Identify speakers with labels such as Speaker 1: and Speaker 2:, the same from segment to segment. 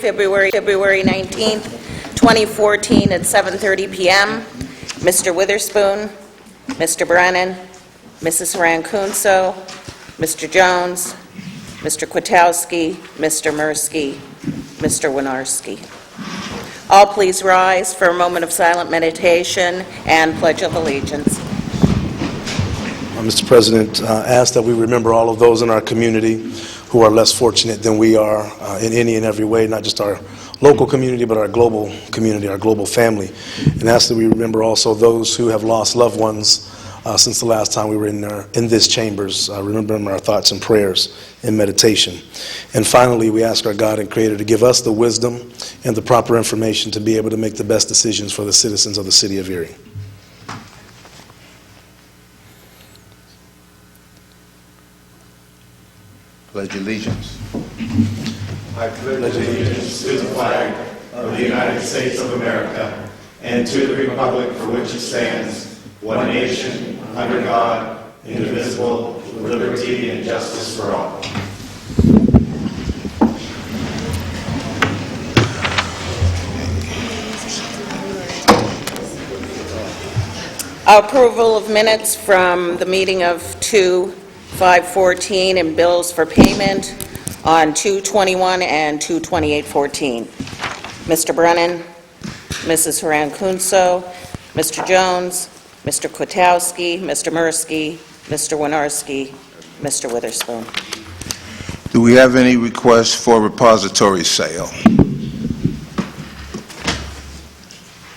Speaker 1: February 19th, 2014 at 7:30 p.m. Mr. Witherspoon, Mr. Brennan, Mrs. Rankunso, Mr. Jones, Mr. Kwiatkowski, Mr. Mirsky, Mr. Winarski. All please rise for a moment of silent meditation and Pledge of Allegiance.
Speaker 2: Mr. President, ask that we remember all of those in our community who are less fortunate than we are in any and every way, not just our local community, but our global community, our global family. And ask that we remember also those who have lost loved ones since the last time we were in this chambers. Remember them in our thoughts and prayers and meditation. And finally, we ask our God and Creator to give us the wisdom and the proper information to be able to make the best decisions for the citizens of the city of Erie.
Speaker 3: Pledge allegiance.
Speaker 4: I pledge allegiance to the flag of the United States of America and to the republic for which it stands, one nation, under God, indivisible, with liberty and justice for all.
Speaker 1: Approval of minutes from the meeting of 2/5/14 and bills for payment on 2/21 and 2/28/14. Mr. Brennan, Mrs. Rankunso, Mr. Jones, Mr. Kwiatkowski, Mr. Mirsky, Mr. Winarski, Mr. Witherspoon.
Speaker 3: Do we have any requests for repository sale?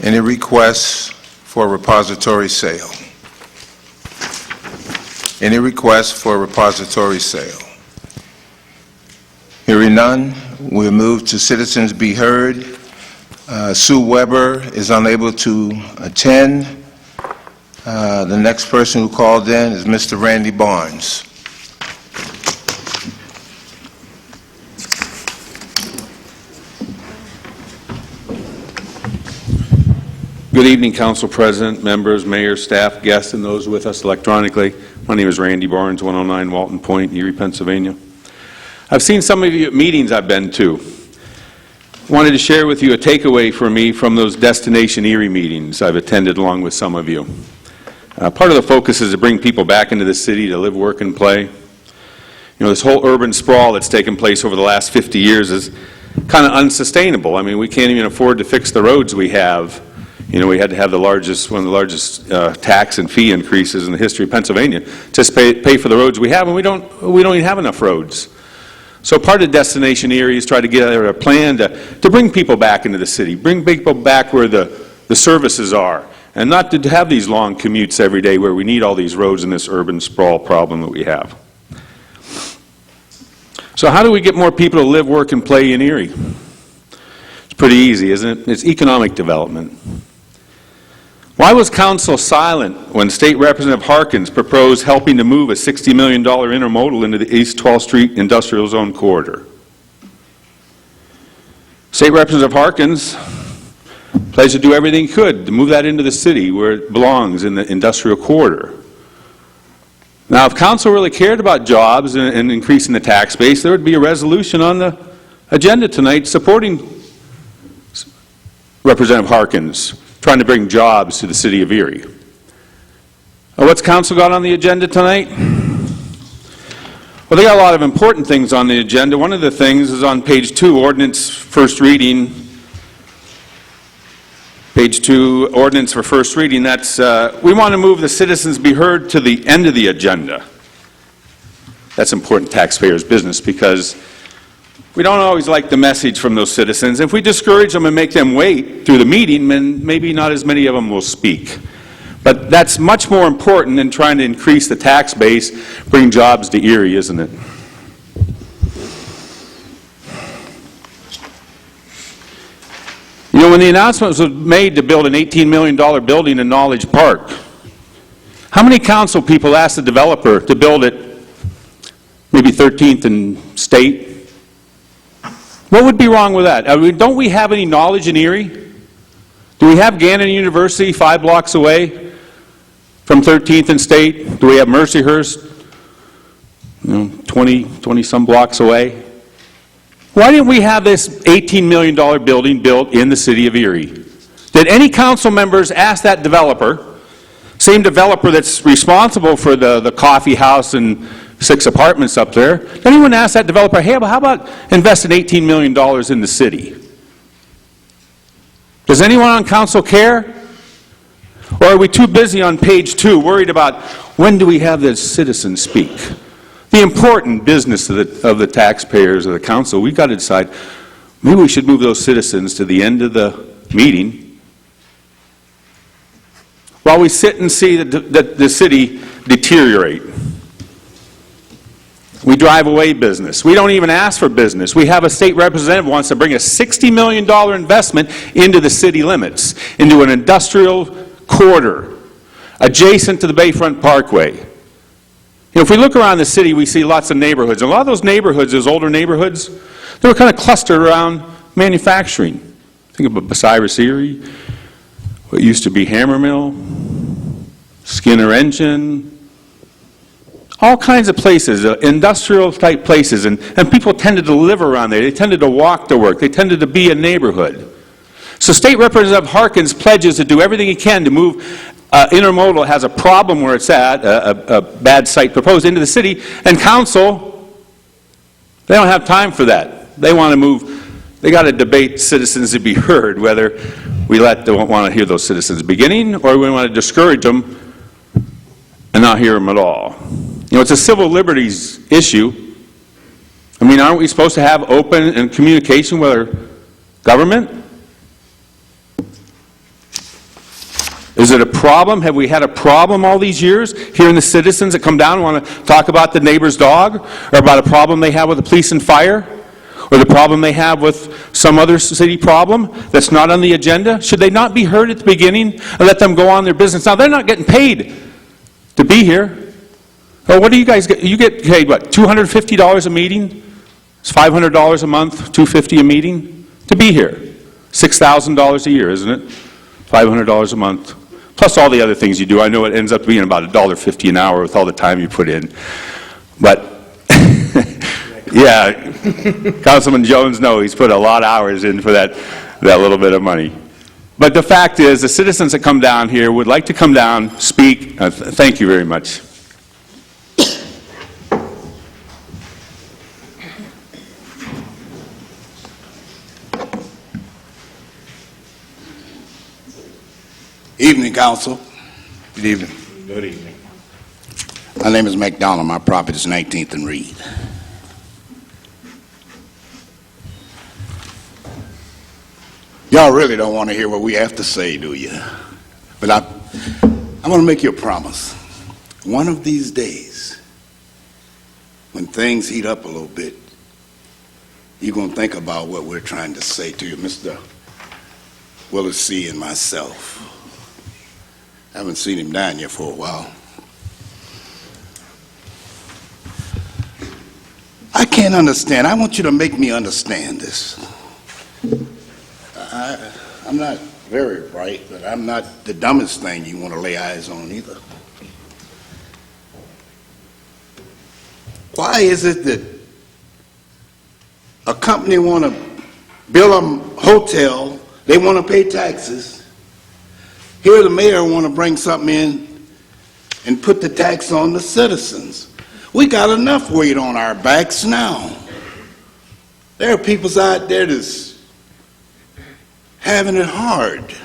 Speaker 3: Any requests for repository sale? Any requests for repository sale? Hearing none, we'll move to citizens be heard. Sue Weber is unable to attend. The next person who called in is Mr. Randy Barnes.
Speaker 5: Good evening, Council President, members, mayor, staff, guests, and those with us electronically. My name is Randy Barnes, 109 Walton Point, Erie, Pennsylvania. I've seen some of you at meetings I've been to. Wanted to share with you a takeaway for me from those Destination Erie meetings I've attended along with some of you. Part of the focus is to bring people back into the city to live, work, and play. You know, this whole urban sprawl that's taken place over the last 50 years is kind of unsustainable. I mean, we can't even afford to fix the roads we have. You know, we had to have one of the largest tax and fee increases in the history of Pennsylvania just pay for the roads we have, and we don't even have enough roads. So part of Destination Erie is try to get a plan to bring people back into the city, bring people back where the services are, and not to have these long commutes every day where we need all these roads and this urban sprawl problem that we have. So how do we get more people to live, work, and play in Erie? It's pretty easy, isn't it? It's economic development. Why was Council silent when State Representative Harkins proposed helping to move a $60 million intermodal into the East 12th Street Industrial Zone corridor? State Representative Harkins pledged to do everything he could to move that into the city where it belongs, in the industrial corridor. Now, if Council really cared about jobs and increasing the tax base, there would be a resolution on the agenda tonight supporting Representative Harkins, trying to bring jobs to the city of Erie. What's Council got on the agenda tonight? Well, they got a lot of important things on the agenda. One of the things is on page 2, ordinance first reading. Page 2, ordinance for first reading. That's, we want to move the citizens be heard to the end of the agenda. That's important taxpayers' business because we don't always like the message from those citizens. If we discourage them and make them wait through the meeting, then maybe not as many of them will speak. But that's much more important than trying to increase the tax base, bring jobs to Erie, isn't it? You know, when the announcement was made to build an $18 million building in Knowledge Park, how many council people asked the developer to build it maybe 13th and State? What would be wrong with that? I mean, don't we have any knowledge in Erie? Do we have Gannon University 5 blocks away from 13th and State? Do we have Mercyhurst, 20 some blocks away? Why didn't we have this $18 million building built in the city of Erie? Did any council members ask that developer, same developer that's responsible for the coffee house and 6 apartments up there, did anyone ask that developer, hey, how about investing $18 million in the city? Does anyone on council care? Or are we too busy on page 2, worried about when do we have the citizens speak? The important business of the taxpayers of the council, we've got to decide, maybe we should move those citizens to the end of the meeting while we sit and see the city deteriorate. We drive away business. We don't even ask for business. We have a state representative who wants to bring a $60 million investment into the city limits, into an industrial corridor adjacent to the Bayfront Parkway. You know, if we look around the city, we see lots of neighborhoods. And a lot of those neighborhoods, those older neighborhoods, they were kind of clustered around manufacturing. Think about Bucyrus Erie, what used to be Hammermill, Skinner Engine, all kinds of places, industrial-type places, and people tended to live around there. They tended to walk to work. They tended to be a neighborhood. So State Representative Harkins pledges to do everything he can to move intermodal, has a problem where it's at, a bad site proposed into the city, and council, they don't have time for that. They want to move, they got to debate citizens to be heard, whether we want to hear those citizens beginning, or we want to discourage them and not hear them at all. You know, it's a civil liberties issue. I mean, aren't we supposed to have open and communication with our government? Is it a problem? Have we had a problem all these years hearing the citizens that come down and want to talk about the neighbor's dog, or about a problem they have with the police and fire, or the problem they have with some other city problem that's not on the agenda? Should they not be heard at the beginning and let them go on their business? Now, they're not getting paid to be here. Well, what do you guys get? You get paid, what, $250 a meeting? It's $500 a month, $250 a meeting to be here. $6,000 a year, isn't it? $500 a month. Plus all the other things you do. I know it ends up being about $1.50 an hour with all the time you put in. But, yeah, Councilman Jones knows he's put a lot of hours in for that little bit of money. But the fact is, the citizens that come down here would like to come down, speak. Thank you very much.
Speaker 6: Evening, Council.
Speaker 3: Good evening.
Speaker 4: Good evening.
Speaker 6: My name is McDonald. My property is 19th and Reed. Y'all really don't want to hear what we have to say, do you? But I want to make you a promise. One of these days, when things heat up a little bit, you're going to think about what we're trying to say to you, Mr. Willis C. and myself. I haven't seen him down here for a while. I can't understand. I want you to make me understand this. I'm not very bright, but I'm not the dumbest thing you want to lay eyes on either. Why is it that a company want to build a hotel, they want to pay taxes, here the mayor want to bring something in and put the tax on the citizens? We got enough weight on our backs now. There are people out there that's having it hard.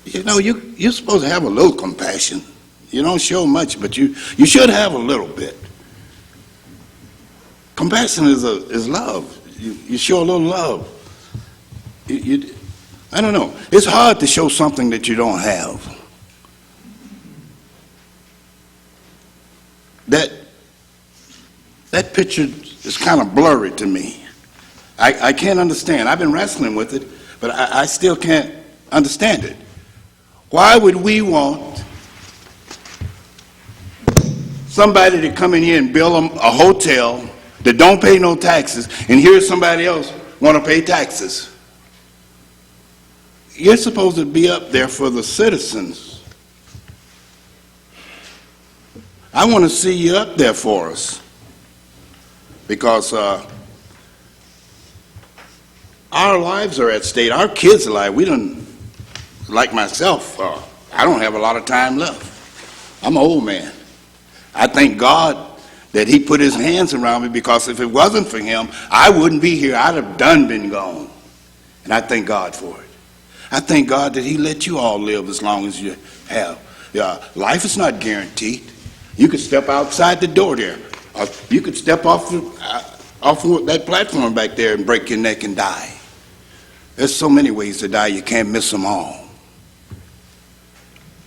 Speaker 6: You know, you're supposed to have a little compassion. You don't show much, but you should have a little bit. Compassion is love. You show a little love. I don't know. It's hard to show something that you don't have. That picture is kind of blurry to me. I can't understand. I've been wrestling with it, but I still can't understand it. Why would we want somebody to come in here and build a hotel that don't pay no taxes, and here's somebody else want to pay taxes? You're supposed to be up there for the citizens. I want to see you up there for us. because our lives are at stake. Our kids' lives, we don't, like myself, I don't have a lot of time left. I'm an old man. I thank God that he put his hands around me, because if it wasn't for him, I wouldn't be here. I'd have been gone. And I thank God for it. I thank God that he let you all live as long as you have. Life is not guaranteed. You could step outside the door there. Or you could step off that platform back there and break your neck and die. There's so many ways to die, you can't miss them all.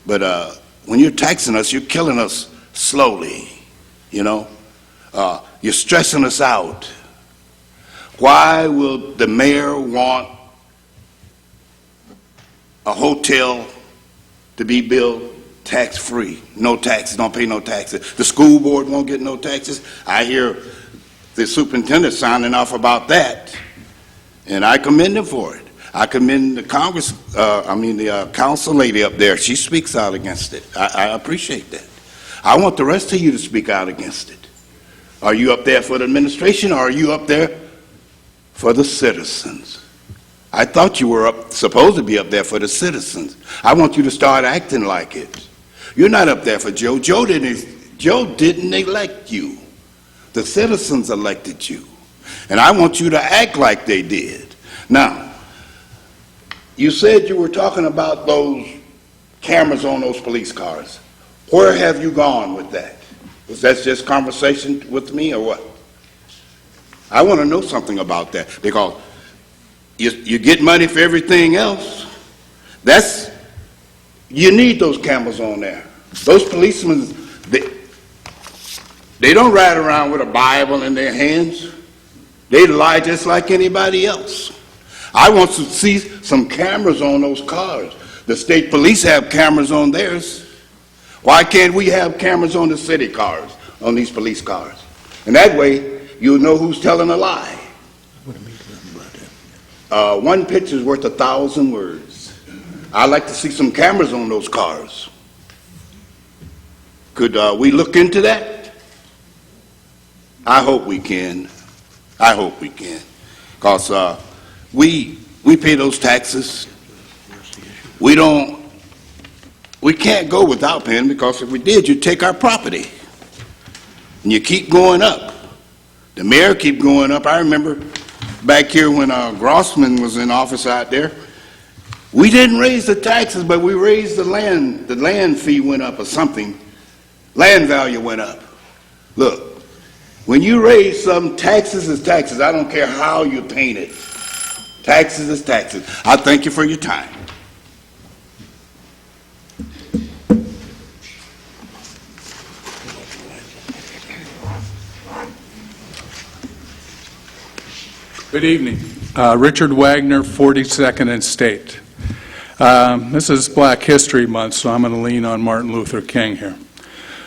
Speaker 6: But when you're taxing us, you're killing us slowly, you know. You're stressing us out. Why will the mayor want a hotel to be built tax-free? No taxes, don't pay no taxes. The school board won't get no taxes. I hear the superintendent signing off about that, and I commend him for it. I commend the the council lady up there. She speaks out against it. I appreciate that. I want the rest of you to speak out against it. Are you up there for the administration, or are you up there for the citizens? I thought you were supposed to be up there for the citizens. I want you to start acting like it. You're not up there for Joe. Joe didn't elect you. The citizens elected you. And I want you to act like they did. Now, you said you were talking about those cameras on those police cars. Where have you gone with that? Was that just conversation with me or what? I want to know something about that, because you get money for everything else. You need those cameras on there. Those policemen, they don't ride around with a Bible in their hands. They lie just like anybody else. I want to see some cameras on those cars. The state police have cameras on theirs. Why can't we have cameras on the city cars, on these police cars? And that way, you'll know who's telling a lie. One picture's worth 1,000 words. I'd like to see some cameras on those cars. Could we look into that? I hope we can. I hope we can. Because we pay those taxes. We can't go without paying, because if we did, you'd take our property. And you keep going up. The mayor keep going up. I remember back here when Grossman was in office out there, we didn't raise the taxes, but we raised the land. The land fee went up or something. Land value went up. Look, when you raise some, taxes is taxes. I don't care how you paint it. Taxes is taxes. I thank you for your time.
Speaker 7: Good evening. Richard Wagner, 42nd and State. This is Black History Month, so I'm going to lean on Martin Luther King here.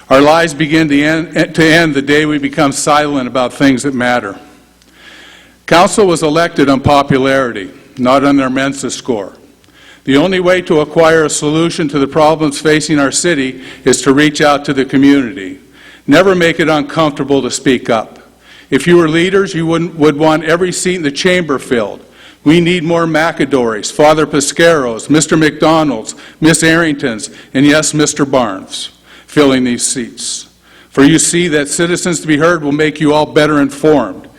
Speaker 7: Our lives begin to end the day we become silent about things that matter. Council was elected on popularity, not on their Mensa score. The only way to acquire a solution to the problems facing our city is to reach out to the community. Never make it uncomfortable to speak up. If you were leaders, you would want every seat in the chamber filled. We need more McAdories, Father Pescaros, Mr. McDonald's, Miss Arringtons, and yes, Mr. Barnes, filling these seats. For you see that citizens to be heard will make you all better informed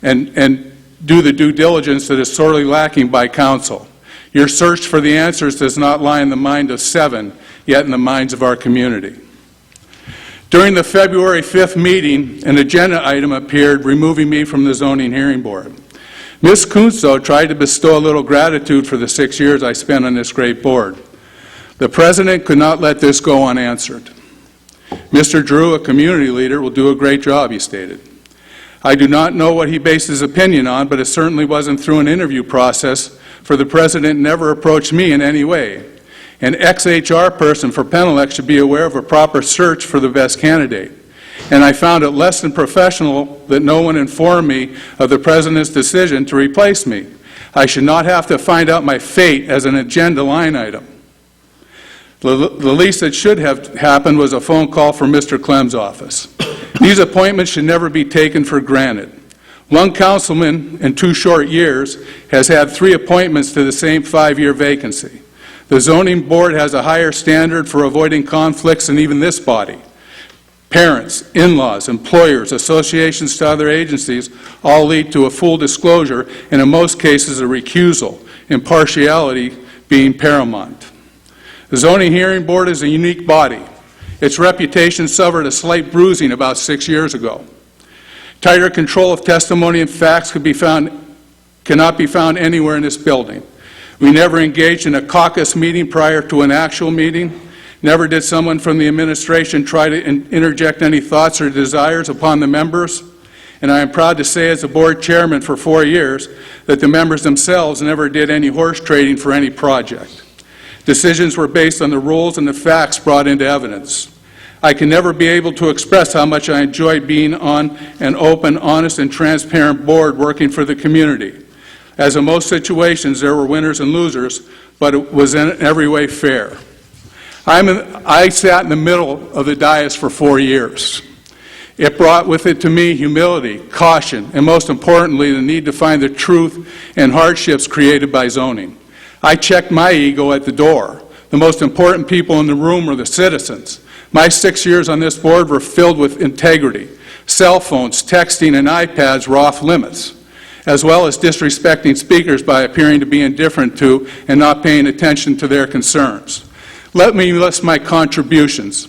Speaker 7: and do the due diligence that is sorely lacking by council. Your search for the answers does not lie in the mind of 7, yet in the minds of our community. During the February 5th meeting, an agenda item appeared removing me from the Zoning Hearing Board. Ms. Kunso tried to bestow a little gratitude for the 6 years I spent on this great board. The president could not let this go unanswered. Mr. Drew, a community leader, will do a great job, he stated. I do not know what he based his opinion on, but it certainly wasn't through an interview process, for the president never approached me in any way. An ex-HR person for Penelec should be aware of a proper search for the best candidate. And I found it less than professional that no one informed me of the president's decision to replace me. I should not have to find out my fate as an agenda line item. The least that should have happened was a phone call from Mr. Clem's office. These appointments should never be taken for granted. One councilman in 2 short years has had 3 appointments to the same 5-year vacancy. The zoning board has a higher standard for avoiding conflicts than even this body. Parents, in-laws, employers, associations to other agencies all lead to a full disclosure and in most cases a recusal, impartiality being paramount. The zoning hearing board is a unique body. Its reputation suffered a slight bruising about 6 years ago. Tighter control of testimony and facts cannot be found anywhere in this building. We never engaged in a caucus meeting prior to an actual meeting. Never did someone from the administration try to interject any thoughts or desires upon the members. And I am proud to say, as a board chairman for 4 years, that the members themselves never did any horse trading for any project. Decisions were based on the rules and the facts brought into evidence. I can never be able to express how much I enjoy being on an open, honest, and transparent board working for the community. As in most situations, there were winners and losers, but it was in every way fair. I sat in the middle of the dais for 4 years. It brought with it to me humility, caution, and most importantly, the need to find the truth and hardships created by zoning. I checked my ego at the door. The most important people in the room were the citizens. My 6 years on this board were filled with integrity. Cell phones, texting, and iPads were off limits, as well as disrespecting speakers by appearing to be indifferent to and not paying attention to their concerns. Let me list my contributions.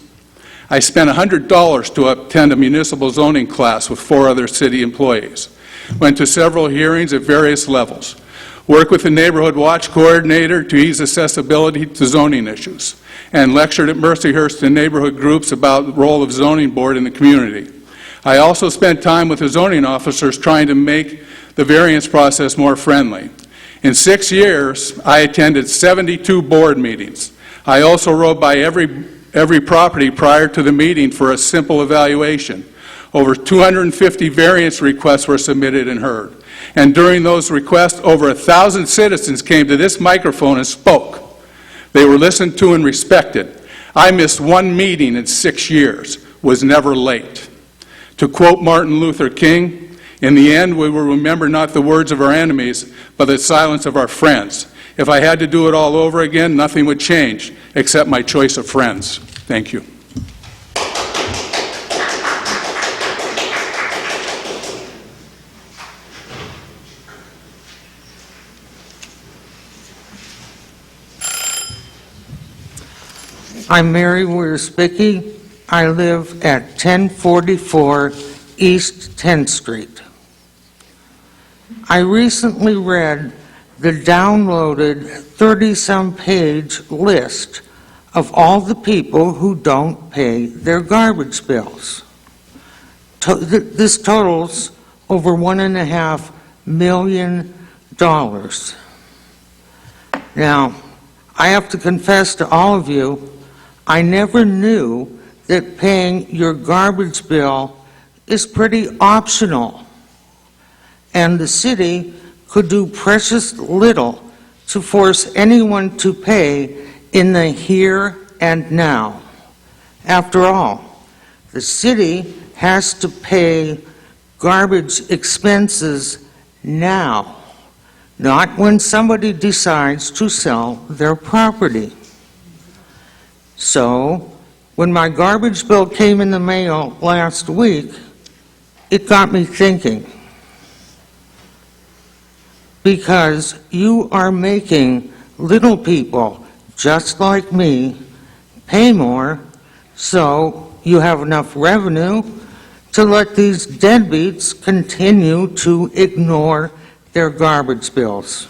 Speaker 7: I spent $100 to attend a municipal zoning class with 4 other city employees. Went to several hearings at various levels. Worked with the Neighborhood Watch Coordinator to ease accessibility to zoning issues, and lectured at Mercyhurst to neighborhood groups about the role of zoning board in the community. I also spent time with the zoning officers trying to make the variance process more friendly. In 6 years, I attended 72 board meetings. I also rode by every property prior to the meeting for a simple evaluation. Over 250 variance requests were submitted and heard. And during those requests, over 1,000 citizens came to this microphone and spoke. They were listened to and respected. I missed 1 meeting in 6 years, was never late. To quote Martin Luther King, in the end, we will remember not the words of our enemies, but the silence of our friends. If I had to do it all over again, nothing would change except my choice of friends. Thank you.
Speaker 8: I'm Mary Wiersbicki. I live at 1044 East 10th Street. I recently read the downloaded 30-some page list of all the people who don't pay their garbage bills. This totals over $1.5 million. Now, I have to confess to all of you, I never knew that paying your garbage bill is pretty optional, and the city could do precious little to force anyone to pay in the here and now. After all, the city has to pay garbage expenses now, not when somebody decides to sell their property. So, when my garbage bill came in the mail last week, it got me thinking. Because you are making little people, just like me, pay more, so you have enough revenue to let these deadbeats continue to ignore their garbage bills.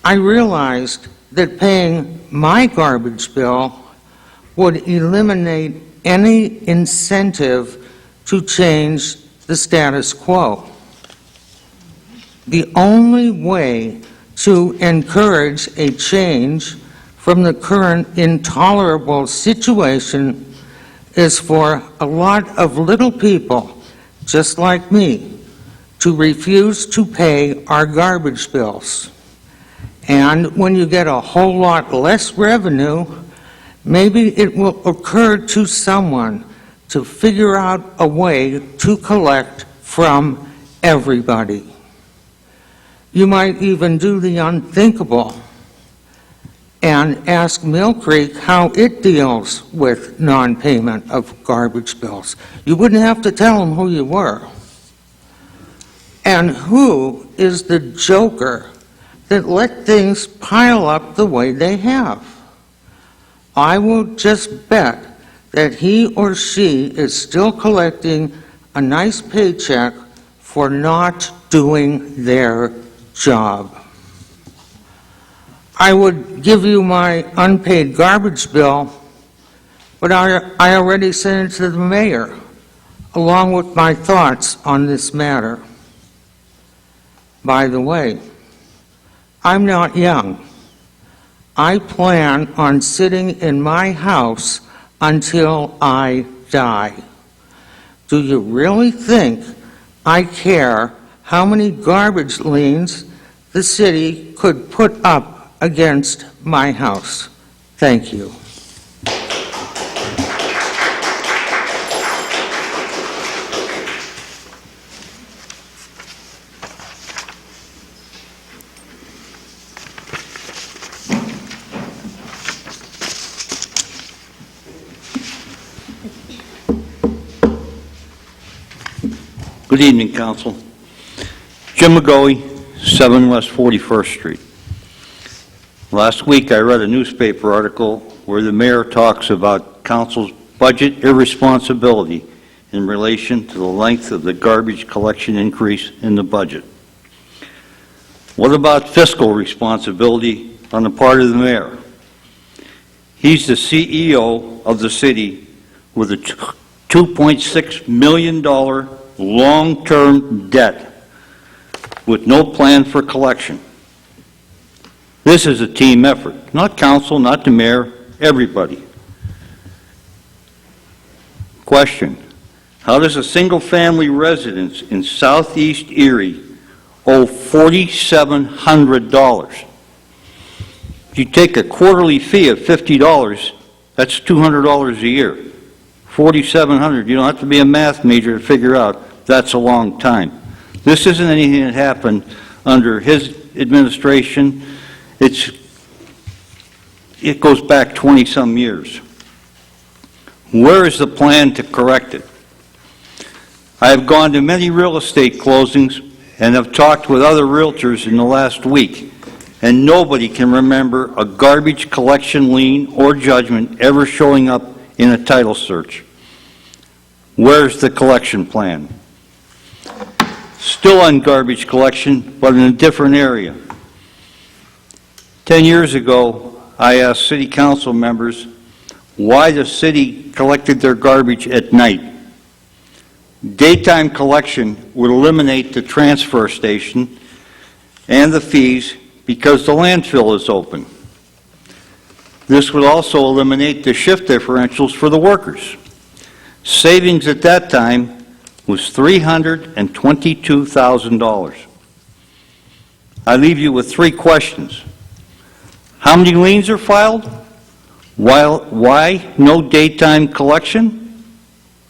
Speaker 8: I realized that paying my garbage bill would eliminate any incentive to change the status quo. The only way to encourage a change from the current intolerable situation is for a lot of little people, just like me, to refuse to pay our garbage bills. And when you get a whole lot less revenue, maybe it will occur to someone to figure out a way to collect from everybody. You might even do the unthinkable and ask Mill Creek how it deals with non-payment of garbage bills. You wouldn't have to tell them who you were. And who is the joker that let things pile up the way they have? I will just bet that he or she is still collecting a nice paycheck for not doing their job. I would give you my unpaid garbage bill, but I already sent it to the mayor, along with my thoughts on this matter. By the way, I'm not young. I plan on sitting in my house until I die. Do you really think I care how many garbage liens the city could put up against my house? Thank you.
Speaker 9: Good evening, Council. Jim McGoey, 7 West 41st Street. Last week, I read a newspaper article where the mayor talks about council's budget irresponsibility in relation to the length of the garbage collection increase in the budget. What about fiscal responsibility on the part of the mayor? He's the CEO of the city with a $2.6 million long-term debt with no plan for collection. This is a team effort, not council, not the mayor, everybody. Question: how does a single-family residence in southeast Erie owe $4,700? If you take a quarterly fee of $50, that's $200 a year. $4,700, you don't have to be a math major to figure out that's a long time. This isn't anything that happened under his administration. It goes back 20-some years. Where is the plan to correct it? I have gone to many real estate closings and have talked with other realtors in the last week, and nobody can remember a garbage collection lien or judgment ever showing up in a title search. Where's the collection plan? Still on garbage collection, but in a different area. 10 years ago, I asked city council members why the city collected their garbage at night. Daytime collection would eliminate the transfer station and the fees because the landfill is open. This would also eliminate the shift differentials for the workers. Savings at that time was $322,000. I leave you with 3 questions. How many liens are filed? Why no daytime collection?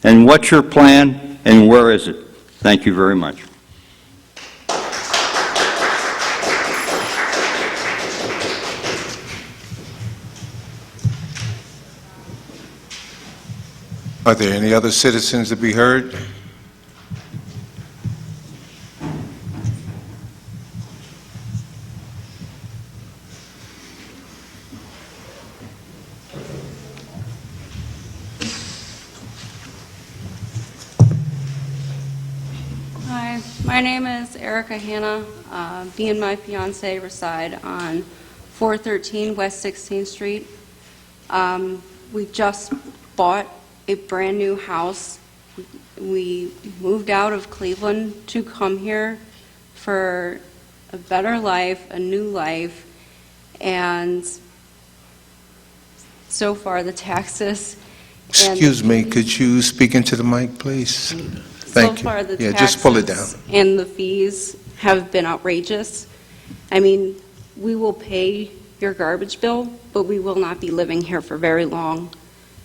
Speaker 9: And what's your plan and where is it? Thank you very much.
Speaker 3: Are there any other citizens to be heard?
Speaker 10: Hi, my name is Erica Hanna. Me and my fiance reside on 413 West 16th Street. We just bought a brand new house. We moved out of Cleveland to come here for a better life, a new life, and so far the taxes.
Speaker 3: Excuse me, could you speak into the mic, please? Thank you.
Speaker 10: So far, the
Speaker 3: Yeah, just pull it down.
Speaker 10: taxes and the fees have been outrageous. I mean, we will pay your garbage bill, but we will not be living here for very long.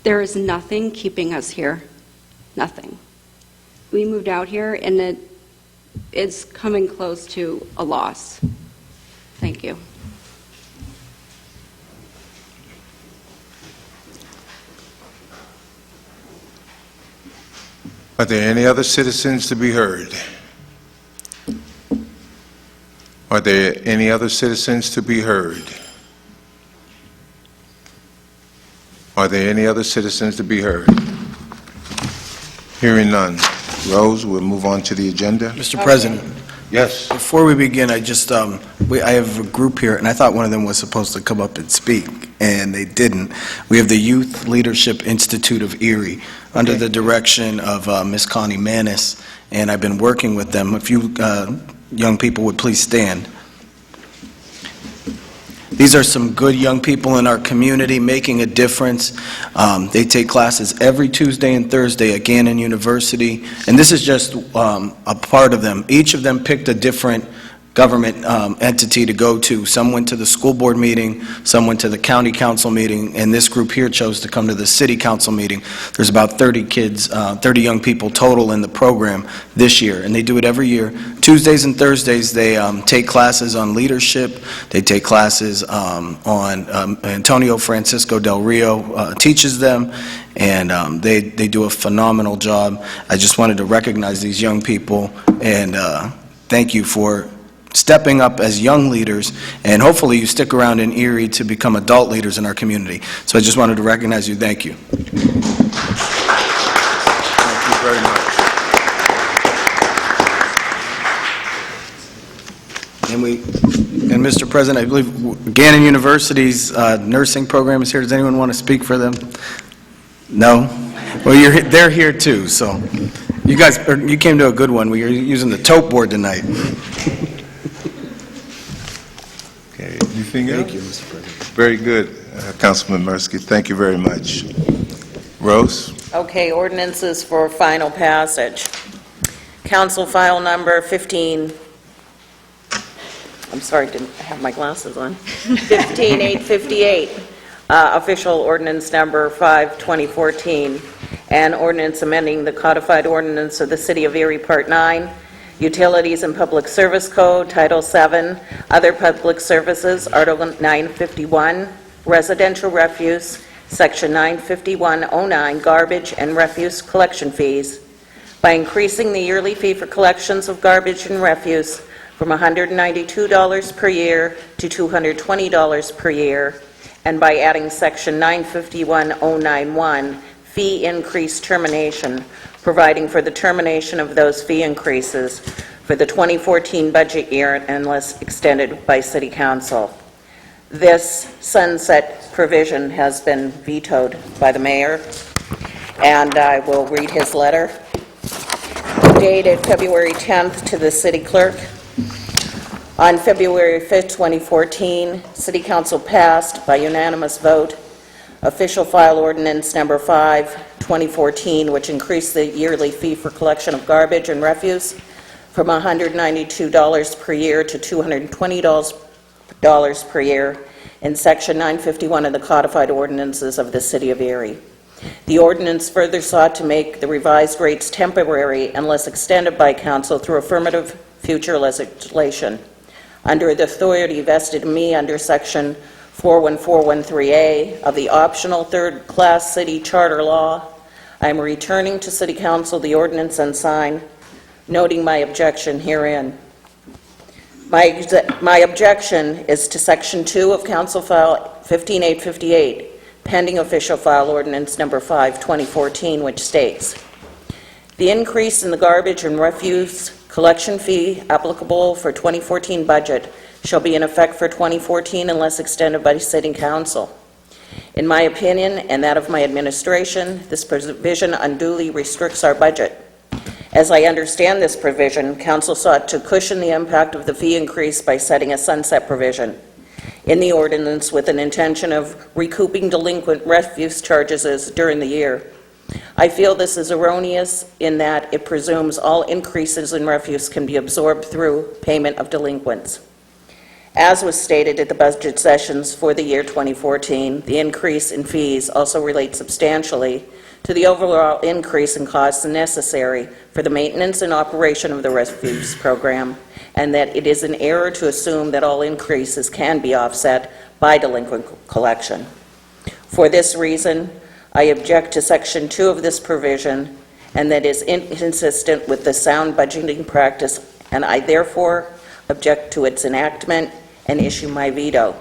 Speaker 10: There is nothing keeping us here. Nothing. We moved out here, and it's coming close to a loss. Thank you.
Speaker 3: Are there any other citizens to be heard? Are there any other citizens to be heard? Are there any other citizens to be heard? Hearing none. Rose, we'll move on to the agenda.
Speaker 11: Mr. President,
Speaker 3: Yes.
Speaker 11: before we begin, I have a group here, and I thought one of them was supposed to come up and speak, and they didn't. We have the Youth Leadership Institute of Erie, under the direction of Ms. Connie Manis, and I've been working with them. If you young people would please stand. These are some good young people in our community making a difference. They take classes every Tuesday and Thursday at Gannon University, and this is just a part of them. Each of them picked a different government entity to go to. Some went to the school board meeting, some went to the county council meeting, and this group here chose to come to the city council meeting. There's about 30 kids, 30 young people total in the program this year, and they do it every year. Tuesdays and Thursdays, they take classes on leadership. They take classes on Antonio Francisco Del Rio teaches them, and they do a phenomenal job. I just wanted to recognize these young people and thank you for stepping up as young leaders, and hopefully you stick around in Erie to become adult leaders in our community. So I just wanted to recognize you. Thank you.
Speaker 3: Thank you very much.
Speaker 11: And Mr. President, I believe Gannon University's nursing program is here. Does anyone want to speak for them? No? Well, they're here too, so you came to a good one. We are using the tote board tonight.
Speaker 3: Okay, anything else?
Speaker 11: Thank you, Mr. President.
Speaker 3: Very good, Councilman Mirsky. Thank you very much. Rose?
Speaker 1: Okay, ordinances for final passage. Council file number 15, I'm sorry, didn't have my glasses on. 15858, official ordinance number 5, 2014, and ordinance amending the codified ordinance of the City of Erie, Part 9, Utilities and Public Service Code, Title 7, Other Public Services, Article 951, Residential Refuse, Section 95109, Garbage and Refuse Collection Fees, by increasing the yearly fee for collections of garbage and refuse from $192 per year to $220 per year, and by adding Section 951091, Fee Increase Termination, providing for the termination of those fee increases for the 2014 budget year unless extended by City Council. This sunset provision has been vetoed by the mayor, and I will read his letter. Dated February 10th to the city clerk. On February 5th, 2014, City Council passed by unanimous vote official file ordinance number 5, 2014, which increased the yearly fee for collection of garbage and refuse from $192 per year to $220 per year in Section 951 of the codified ordinances of the City of Erie. The ordinance further sought to make the revised rates temporary unless extended by council through affirmative future legislation. Under the authority vested in me under Section 41413A of the optional third-class city charter law, I am returning to City Council the ordinance unsigned, noting my objection herein. My objection is to Section 2 of Council File 15858, pending official file ordinance number 5, 2014, which states, the increase in the garbage and refuse collection fee applicable for 2014 budget shall be in effect for 2014 unless extended by City Council. In my opinion and that of my administration, this provision unduly restricts our budget. As I understand this provision, Council sought to cushion the impact of the fee increase by setting a sunset provision in the ordinance with an intention of recouping delinquent refuse charges during the year. I feel this is erroneous in that it presumes all increases in refuse can be absorbed through payment of delinquents. As was stated at the budget sessions for the year 2014, the increase in fees also relates substantially to the overall increase in costs necessary for the maintenance and operation of the refuse program, and that it is an error to assume that all increases can be offset by delinquent collection. For this reason, I object to Section 2 of this provision, and that is inconsistent with the sound budgeting practice, and I therefore object to its enactment and issue my veto.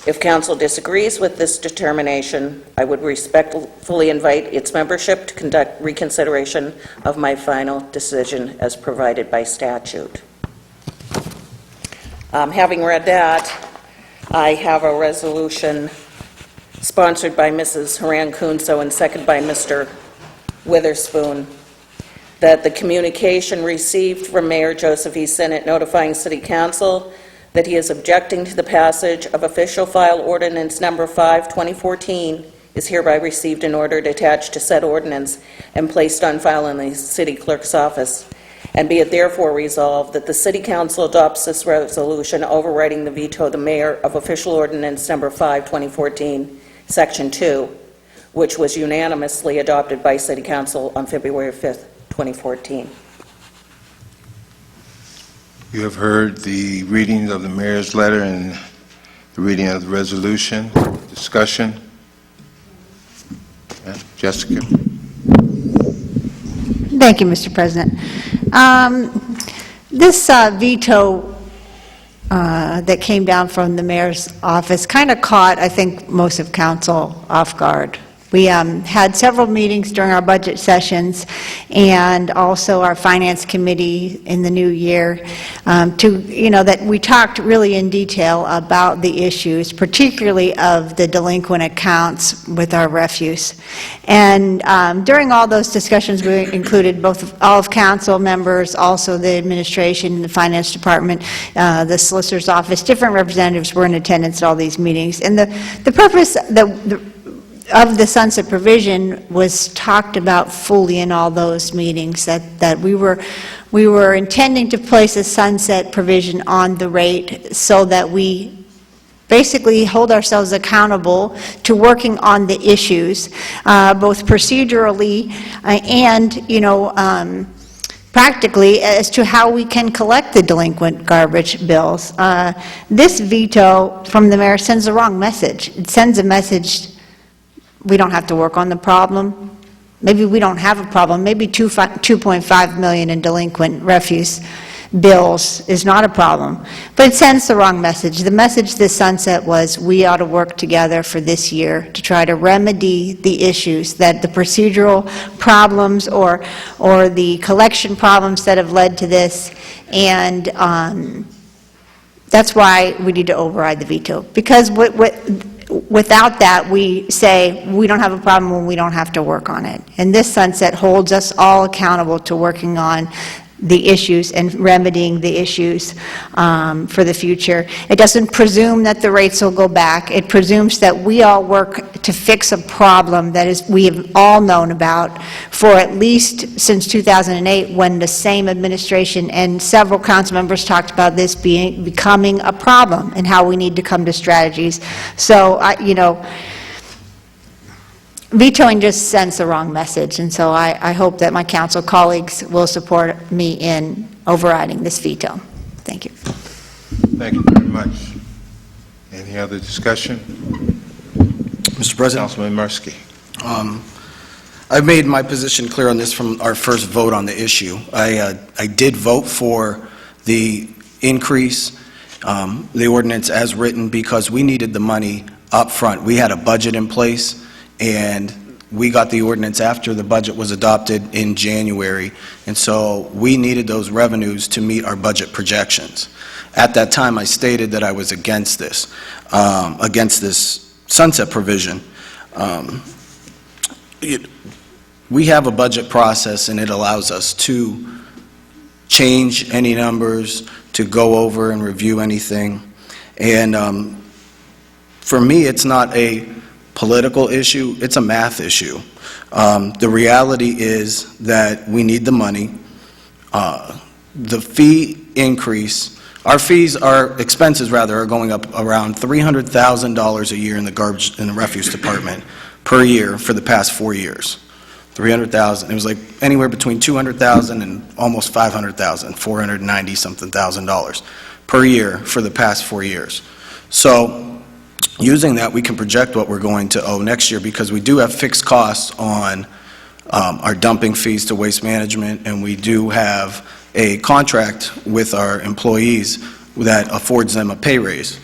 Speaker 1: If council disagrees with this determination, I would respectfully invite its membership to conduct reconsideration of my final decision as provided by statute. Having read that, I have a resolution sponsored by Mrs. Haran Kunso and seconded by Mr. Witherspoon, that the communication received from Mayor Joseph E. Sinnott notifying City Council that he is objecting to the passage of Official File Ordinance Number 5, 2014, is hereby received and ordered attached to said ordinance and placed on file in the City Clerk's office. And be it therefore resolved that the City Council adopts this resolution overriding the veto of the Mayor of Official Ordinance Number 5, 2014, Section 2, which was unanimously adopted by City Council on February 5th, 2014.
Speaker 3: You have heard the reading of the mayor's letter and the reading of the resolution. Discussion? Yeah, Jessica?
Speaker 12: Thank you, Mr. President. This veto that came down from the mayor's office kind of caught, I think, most of council off guard. We had several meetings during our budget sessions and also our finance committee in the new year that we talked really in detail about the issues, particularly of the delinquent accounts with our refuse. And during all those discussions, we included all of council members, also the administration, the finance department, the solicitor's office. Different representatives were in attendance at all these meetings. And the purpose of the sunset provision was talked about fully in all those meetings, that we were intending to place a sunset provision on the rate so that we basically hold ourselves accountable to working on the issues, both procedurally and, practically, as to how we can collect the delinquent garbage bills. This veto from the mayor sends the wrong message. It sends a message: we don't have to work on the problem. Maybe we don't have a problem. Maybe 2.5 million in delinquent refuse bills is not a problem. But it sends the wrong message. The message this sunset was we ought to work together for this year to try to remedy the issues, that the procedural problems or the collection problems that have led to this. And that's why we need to override the veto. Because without that, we say we don't have a problem when we don't have to work on it. And this sunset holds us all accountable to working on the issues and remedying the issues for the future. It doesn't presume that the rates will go back. It presumes that we all work to fix a problem that we have all known about for at least since 2008, when the same administration and several council members talked about this becoming a problem and how we need to come to strategies. So, vetoing just sends the wrong message, and so I hope that my council colleagues will support me in overriding this veto. Thank you.
Speaker 3: Thank you very much. Any other discussion?
Speaker 11: Mr. President?
Speaker 3: Councilman Mursky.
Speaker 11: I've made my position clear on this from our first vote on the issue. I did vote for the increase, the ordinance as written, because we needed the money up front. We had a budget in place, and we got the ordinance after the budget was adopted in January, and so we needed those revenues to meet our budget projections. At that time, I stated that I was against this sunset provision. We have a budget process, and it allows us to change any numbers, to go over and review anything. And for me, it's not a political issue, it's a math issue. The reality is that we need the money. The fee increase, our expenses rather, are going up around $300,000 a year in the garbage and the refuse department. per year for the past 4 years. 300,000, it was like anywhere between 200,000 and almost 500,000, $490-something thousand per year for the past 4 years. So, using that, we can project what we're going to owe next year, because we do have fixed costs on our dumping fees to Waste Management, and we do have a contract with our employees that affords them a pay raise.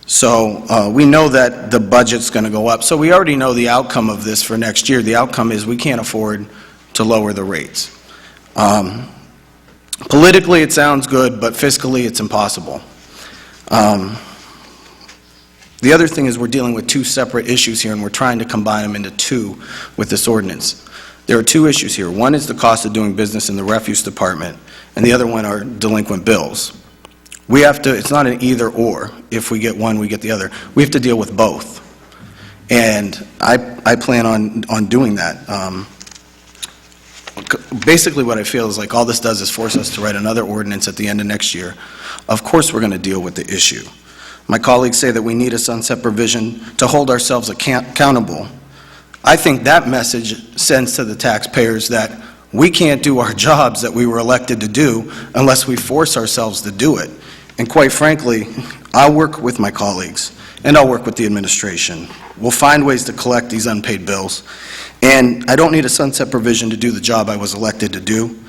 Speaker 11: So we know that the budget's going to go up. So we already know the outcome of this for next year. The outcome is we can't afford to lower the rates. Politically, it sounds good, but fiscally, it's impossible. The other thing is we're dealing with two separate issues here, and we're trying to combine them into two with this ordinance. There are two issues here. One is the cost of doing business in the refuse department, and the other one are delinquent bills. We have to, it's not an either-or. If we get one, we get the other. We have to deal with both. And I plan on doing that. Basically, what I feel is like all this does is force us to write another ordinance at the end of next year. Of course, we're going to deal with the issue. My colleagues say that we need a sunset provision to hold ourselves accountable. I think that message sends to the taxpayers that we can't do our jobs that we were elected to do unless we force ourselves to do it. And quite frankly, I'll work with my colleagues, and I'll work with the administration. We'll find ways to collect these unpaid bills. And I don't need a sunset provision to do the job I was elected to do.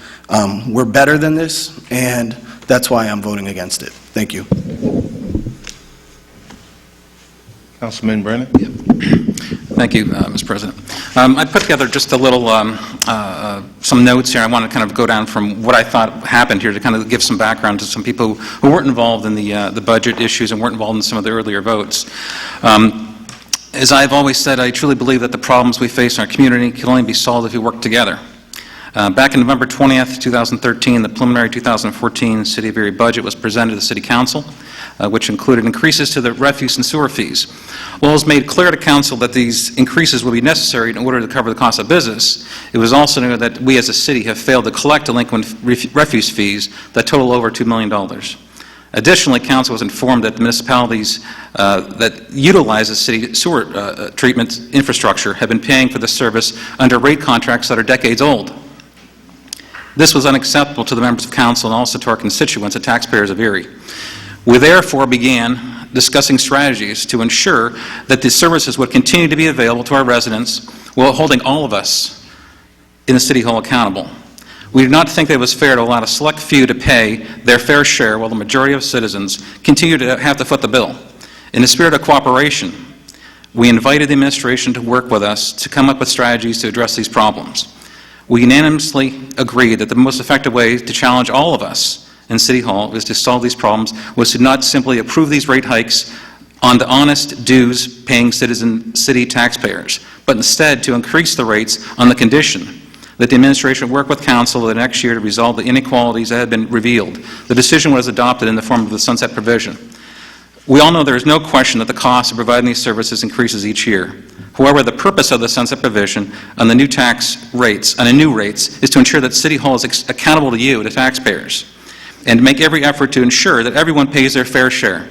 Speaker 11: We're better than this, and that's why I'm voting against it. Thank you.
Speaker 3: Councilman Brennan?
Speaker 13: Thank you, Mr. President. I put together just a little, some notes here. I want to kind of go down from what I thought happened here to kind of give some background to some people who weren't involved in the budget issues and weren't involved in some of the earlier votes. As I've always said, I truly believe that the problems we face in our community can only be solved if we work together. Back in November 20th, 2013, the preliminary 2014 City of Erie budget was presented to the City Council, which included increases to the refuse and sewer fees. While it was made clear to Council that these increases would be necessary in order to cover the cost of business, it was also noted that we as a city have failed to collect delinquent refuse fees that total over $2 million. Additionally, Council was informed that the municipalities that utilize the city sewer treatment infrastructure have been paying for the service under rate contracts that are decades old. This was unacceptable to the members of Council and also to our constituents and taxpayers of Erie. We therefore began discussing strategies to ensure that the services would continue to be available to our residents while holding all of us in the City Hall accountable. We did not think that it was fair to allow a select few to pay their fair share while the majority of citizens continue to have to foot the bill. In the spirit of cooperation, we invited the administration to work with us to come up with strategies to address these problems. We unanimously agreed that the most effective way to challenge all of us in City Hall is to solve these problems was to not simply approve these rate hikes on the honest dues-paying city taxpayers, but instead to increase the rates on the condition that the administration work with Council the next year to resolve the inequalities that had been revealed. The decision was adopted in the form of the sunset provision. We all know there is no question that the cost of providing these services increases each year. However, the purpose of the sunset provision on the new tax rates, on the new rates, is to ensure that City Hall is accountable to you, the taxpayers, and make every effort to ensure that everyone pays their fair share.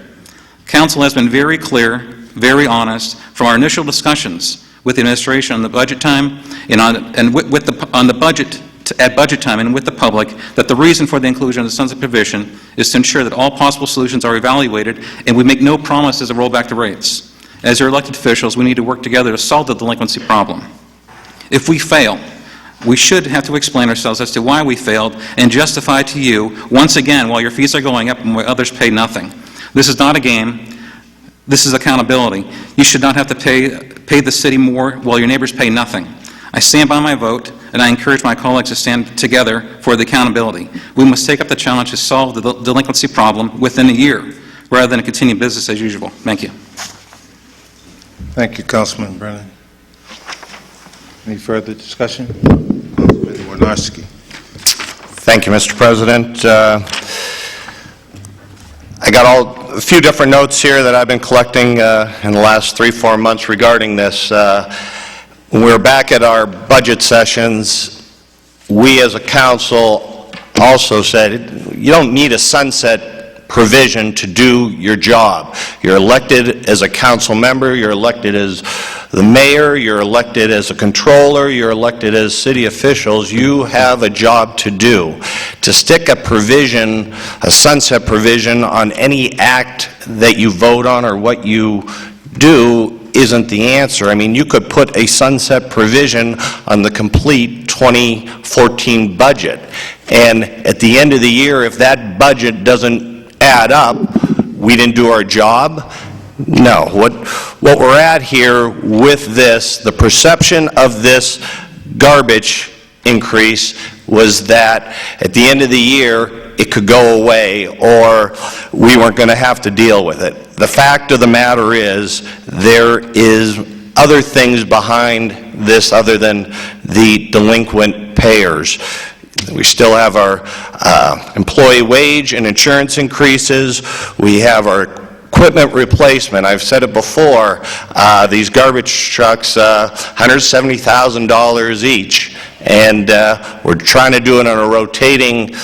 Speaker 13: Council has been very clear, very honest, from our initial discussions with the administration on the budget time and at budget time and with the public, that the reason for the inclusion of the sunset provision is to ensure that all possible solutions are evaluated and we make no promises to roll back the rates. As your elected officials, we need to work together to solve the delinquency problem. If we fail, we should have to explain ourselves as to why we failed and justify to you, once again, while your fees are going up and while others pay nothing. This is not a game. This is accountability. You should not have to pay the city more while your neighbors pay nothing. I stand by my vote, and I encourage my colleagues to stand together for the accountability. We must take up the challenge to solve the delinquency problem within a year, rather than continue business as usual. Thank you.
Speaker 3: Thank you, Councilman Brennan. Any further discussion? Councilman Warnarski.
Speaker 14: Thank you, Mr. President. I got a few different notes here that I've been collecting in the last 3-4 months regarding this. When we were back at our budget sessions, we as a council also said, you don't need a sunset provision to do your job. You're elected as a council member, you're elected as the mayor, you're elected as a controller, you're elected as city officials, you have a job to do. To stick a provision, a sunset provision on any act that you vote on or what you do isn't the answer. I mean, you could put a sunset provision on the complete 2014 budget, and at the end of the year, if that budget doesn't add up, we didn't do our job. No. What we're at here with this, the perception of this garbage increase was that at the end of the year, it could go away, or we weren't going to have to deal with it. The fact of the matter is, there is other things behind this other than the delinquent payers. We still have our employee wage and insurance increases. We have our equipment replacement. I've said it before, these garbage trucks, $170,000 each, and we're trying to do it on a rotating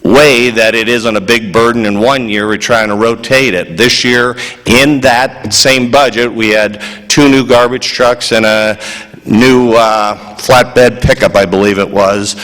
Speaker 14: way that it isn't a big burden in one year. We're trying to rotate it. This year, in that same budget, we had 2 new garbage trucks and a new flatbed pickup, I believe it was,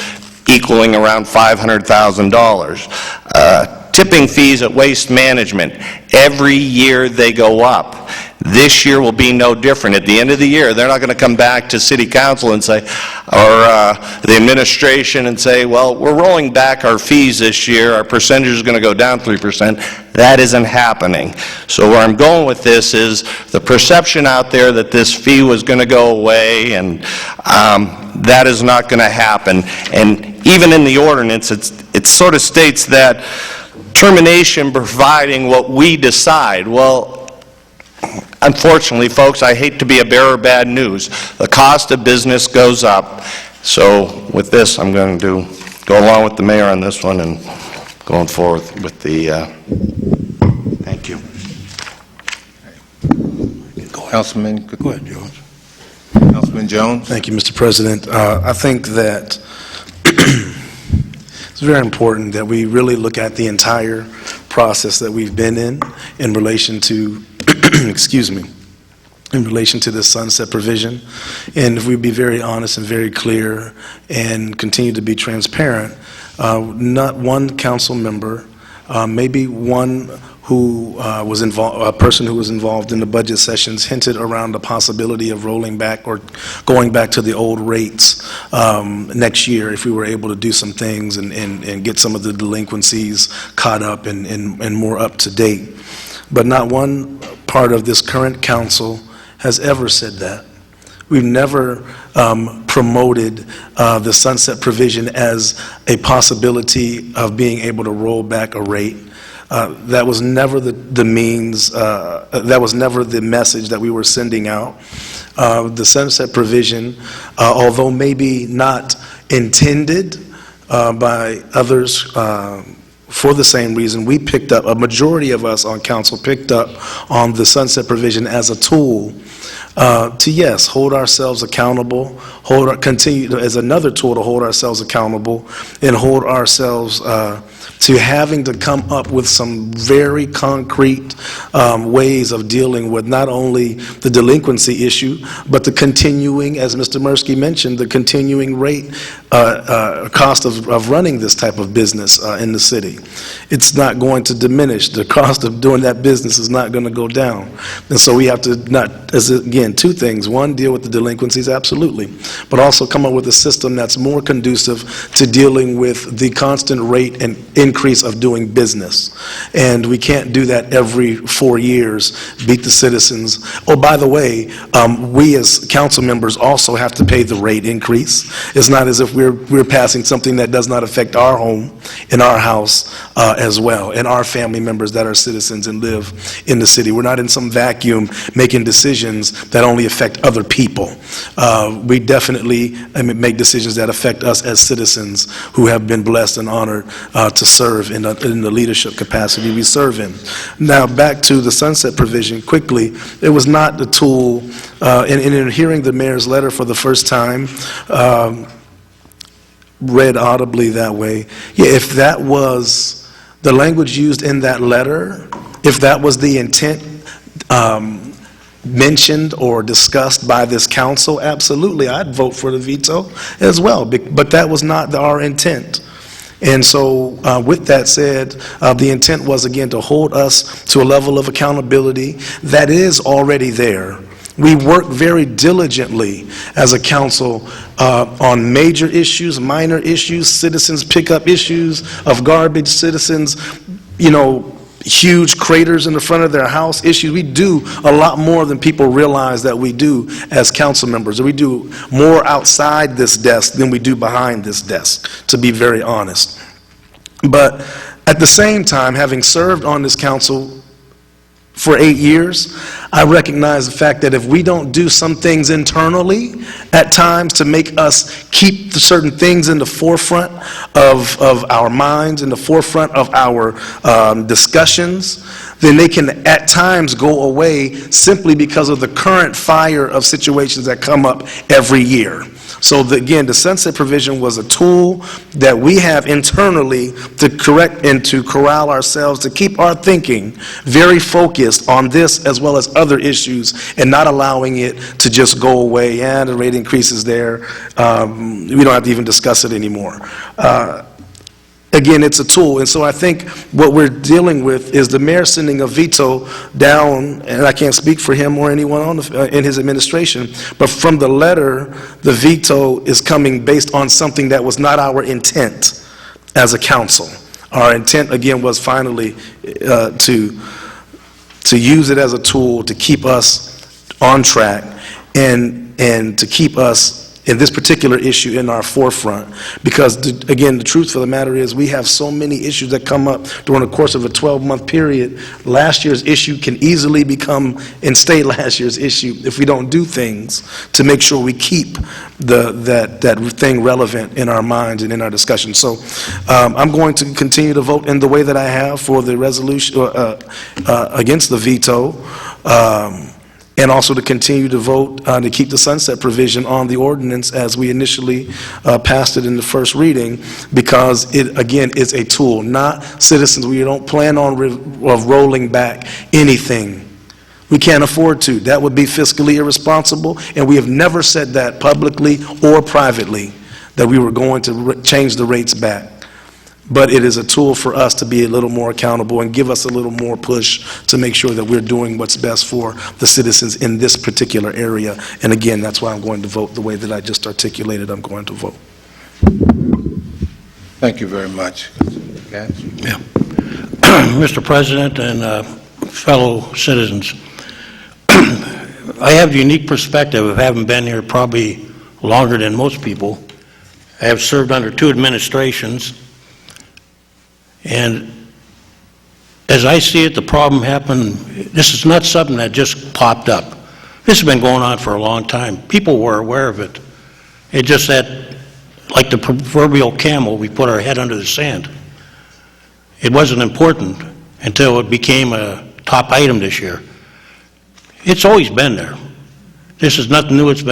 Speaker 14: equaling around $500,000. Tipping fees at Waste Management, every year they go up. This year will be no different. At the end of the year, they're not going to come back to City Council and say, or the administration and say, well, we're rolling back our fees this year, our percentage is going to go down 3%. That isn't happening. So where I'm going with this is the perception out there that this fee was going to go away, and that is not going to happen. And even in the ordinance, it sort of states that termination providing what we decide. Well, unfortunately, folks, I hate to be a bearer of bad news. The cost of business goes up. So with this, I'm going to go along with the mayor on this one and going forward with the, thank you.
Speaker 3: Councilman,
Speaker 2: Go ahead, George.
Speaker 3: Councilman Jones?
Speaker 2: Thank you, Mr. President. I think that it's very important that we really look at the entire process that we've been in relation to, excuse me, in relation to this sunset provision. And if we be very honest and very clear and continue to be transparent, not one council member, maybe one who was involved, a person who was involved in the budget sessions hinted around the possibility of rolling back or going back to the old rates next year if we were able to do some things and get some of the delinquencies caught up and more up to date. But not one part of this current council has ever said that. We've never promoted the sunset provision as a possibility of being able to roll back a rate. That was never the means, that was never the message that we were sending out. The sunset provision, although maybe not intended by others for the same reason, we picked up, a majority of us on council picked up on the sunset provision as a tool to, yes, hold ourselves accountable, continue as another tool to hold ourselves accountable and hold ourselves to having to come up with some very concrete ways of dealing with not only the delinquency issue, but the continuing, as Mr. Mursky mentioned, the continuing rate, cost of running this type of business in the city. It's not going to diminish. The cost of doing that business is not going to go down. And so we have to not, as again, 2 things. One, deal with the delinquencies, absolutely, but also come up with a system that's more conducive to dealing with the constant rate and increase of doing business. And we can't do that every 4 years, beat the citizens. Oh, by the way, we as council members also have to pay the rate increase. It's not as if we're passing something that does not affect our home and our house as well, and our family members that are citizens and live in the city. We're not in some vacuum making decisions that only affect other people. We definitely make decisions that affect us as citizens who have been blessed and honored to serve in the leadership capacity we serve in. Now, back to the sunset provision quickly. It was not the tool, in hearing the mayor's letter for the first time, read audibly that way. Yeah, if that was the language used in that letter, if that was the intent, mentioned or discussed by this council, absolutely, I'd vote for the veto as well, but that was not our intent. And so, with that said, the intent was, again, to hold us to a level of accountability that is already there. We work very diligently as a council on major issues, minor issues, citizens pick up issues of garbage, citizens, huge craters in the front of their house issues. We do a lot more than people realize that we do as council members. We do more outside this desk than we do behind this desk, to be very honest. But at the same time, having served on this council for 8 years, I recognize the fact that if we don't do some things internally at times to make us keep certain things in the forefront of our minds, in the forefront of our discussions, then they can at times go away simply because of the current fire of situations that come up every year. So again, the sunset provision was a tool that we have internally to correct and to corral ourselves, to keep our thinking very focused on this as well as other issues, and not allowing it to just go away. And the rate increase is there. We don't have to even discuss it anymore. Again, it's a tool, and so I think what we're dealing with is the mayor sending a veto down, and I can't speak for him or anyone in his administration, but from the letter, the veto is coming based on something that was not our intent as a council. Our intent, again, was finally to use it as a tool to keep us on track and to keep us in this particular issue in our forefront, because again, the truth of the matter is we have so many issues that come up during the course of a 12-month period. Last year's issue can easily become and stay last year's issue if we don't do things to make sure we keep that thing relevant in our minds and in our discussion. So I'm going to continue to vote in the way that I have for the resolution against the veto, and also to continue to vote to keep the sunset provision on the ordinance as we initially passed it in the first reading, because it, again, is a tool, not citizens. We don't plan on rolling back anything. We can't afford to. That would be fiscally irresponsible, and we have never said that publicly or privately, that we were going to change the rates back. But it is a tool for us to be a little more accountable and give us a little more push to make sure that we're doing what's best for the citizens in this particular area. And again, that's why I'm going to vote the way that I just articulated I'm going to vote.
Speaker 3: Thank you very much.
Speaker 15: Yeah. Mr. President and fellow citizens, I have the unique perspective of having been here probably longer than most people. I have served under 2 administrations. And as I see it, the problem happened, this is not something that just popped up. This has been going on for a long time. People were aware of it. It just that, like the proverbial camel, we put our head under the sand. It wasn't important until it became a top item this year. It's always been there. This is nothing new. It's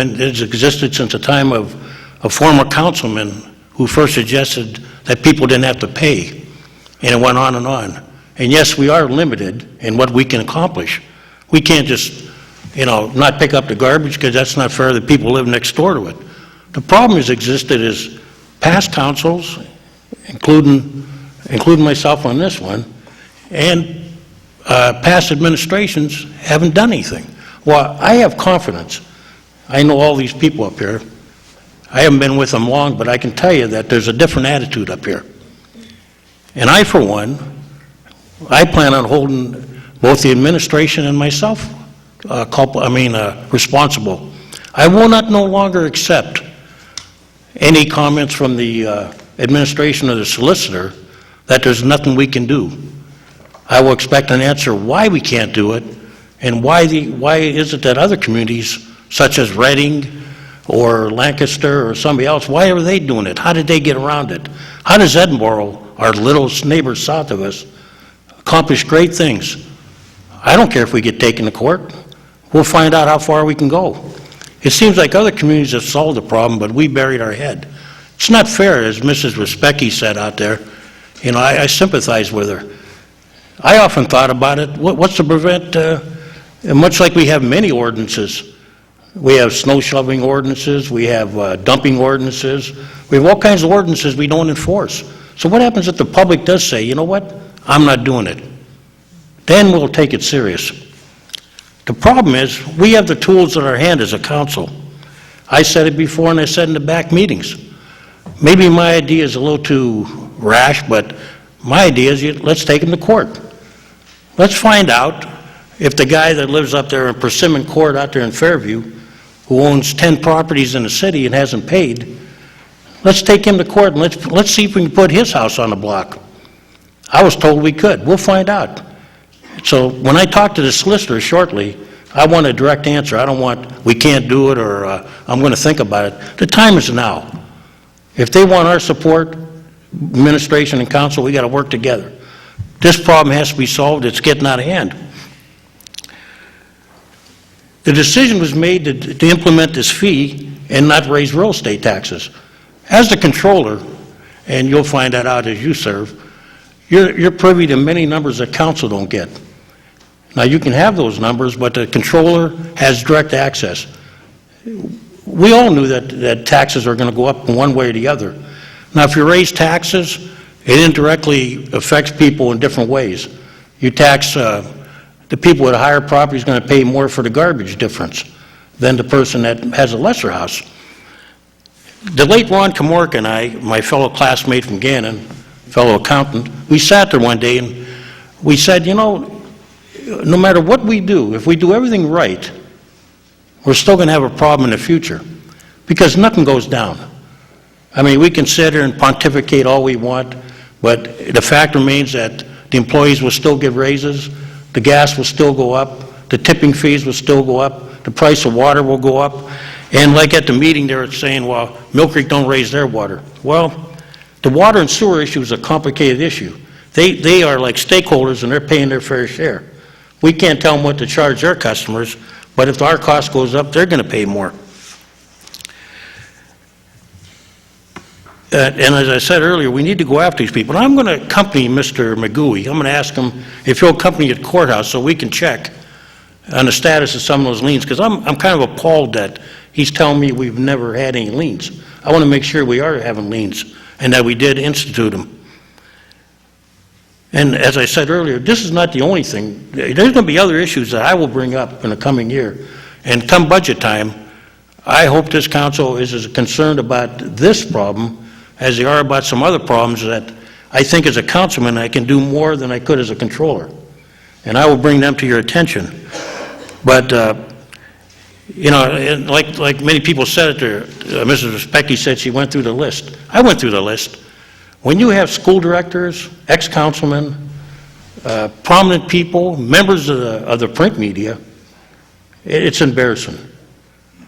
Speaker 15: existed since the time of a former councilman who first suggested that people didn't have to pay. And it went on and on. And yes, we are limited in what we can accomplish. We can't just, not pick up the garbage, because that's not fair to the people who live next door to it. The problem has existed is past councils, including myself on this one, and past administrations haven't done anything. Well, I have confidence. I know all these people up here. I haven't been with them long, but I can tell you that there's a different attitude up here. And I, for one, I plan on holding both the administration and myself responsible. I will not no longer accept any comments from the administration or the solicitor that there's nothing we can do. I will expect an answer why we can't do it, and why is it that other communities, such as Reading or Lancaster or somebody else, why are they doing it? How did they get around it? How does Edinburgh, our little neighbor south of us, accomplish great things? I don't care if we get taken to court. We'll find out how far we can go. It seems like other communities have solved the problem, but we buried our head. It's not fair, as Mrs. Respecki said out there. I sympathize with her. I often thought about it, what's to prevent And much like we have many ordinances, we have snow shoveling ordinances, we have dumping ordinances, we have all kinds of ordinances we don't enforce. So what happens if the public does say, you know what, I'm not doing it? Then we'll take it serious. The problem is, we have the tools at our hand as a council. I said it before and I said in the back meetings. Maybe my idea is a little too rash, but my idea is let's take him to court. Let's find out if the guy that lives up there in Persimmon Court out there in Fairview, who owns 10 properties in the city and hasn't paid, let's take him to court and let's see if we can put his house on the block. I was told we could. We'll find out. So when I talk to the solicitor shortly, I want a direct answer. I don't want, we can't do it, or I'm going to think about it. The time is now. If they want our support, administration and council, we got to work together. This problem has to be solved. It's getting out of hand. The decision was made to implement this fee and not raise real estate taxes. As the controller, and you'll find that out as you serve, you're privy to many numbers that council don't get. Now, you can have those numbers, but the controller has direct access. We all knew that taxes are going to go up in one way or the other. Now, if you raise taxes, it indirectly affects people in different ways. You tax the people with a higher property is going to pay more for the garbage difference than the person that has a lesser house. The late Ron Comork and I, my fellow classmate from Gannon, fellow accountant, we sat there one day and we said, you know, no matter what we do, if we do everything right, we're still going to have a problem in the future because nothing goes down. I mean, we can sit here and pontificate all we want, but the fact remains that the employees will still get raises, the gas will still go up, the tipping fees will still go up, the price of water will go up, and like at the meeting they were saying, well, Mill Creek don't raise their water. Well, the water and sewer issue is a complicated issue. They are like stakeholders and they're paying their fair share. We can't tell them what to charge their customers, but if our cost goes up, they're going to pay more. And as I said earlier, we need to go after these people. And I'm going to accompany Mr. McGooey. I'm going to ask him if he'll accompany at the courthouse so we can check on the status of some of those liens, because I'm kind of appalled that he's telling me we've never had any liens. I want to make sure we are having liens and that we did institute them. And as I said earlier, this is not the only thing. There's going to be other issues that I will bring up in the coming year. And come budget time, I hope this council is as concerned about this problem as they are about some other problems that I think as a councilman I can do more than I could as a controller. And I will bring them to your attention. But, you know, like many people said it there, Mrs. Specky said she went through the list. I went through the list. When you have school directors, ex-councilmen, prominent people, members of the print media, it's embarrassing.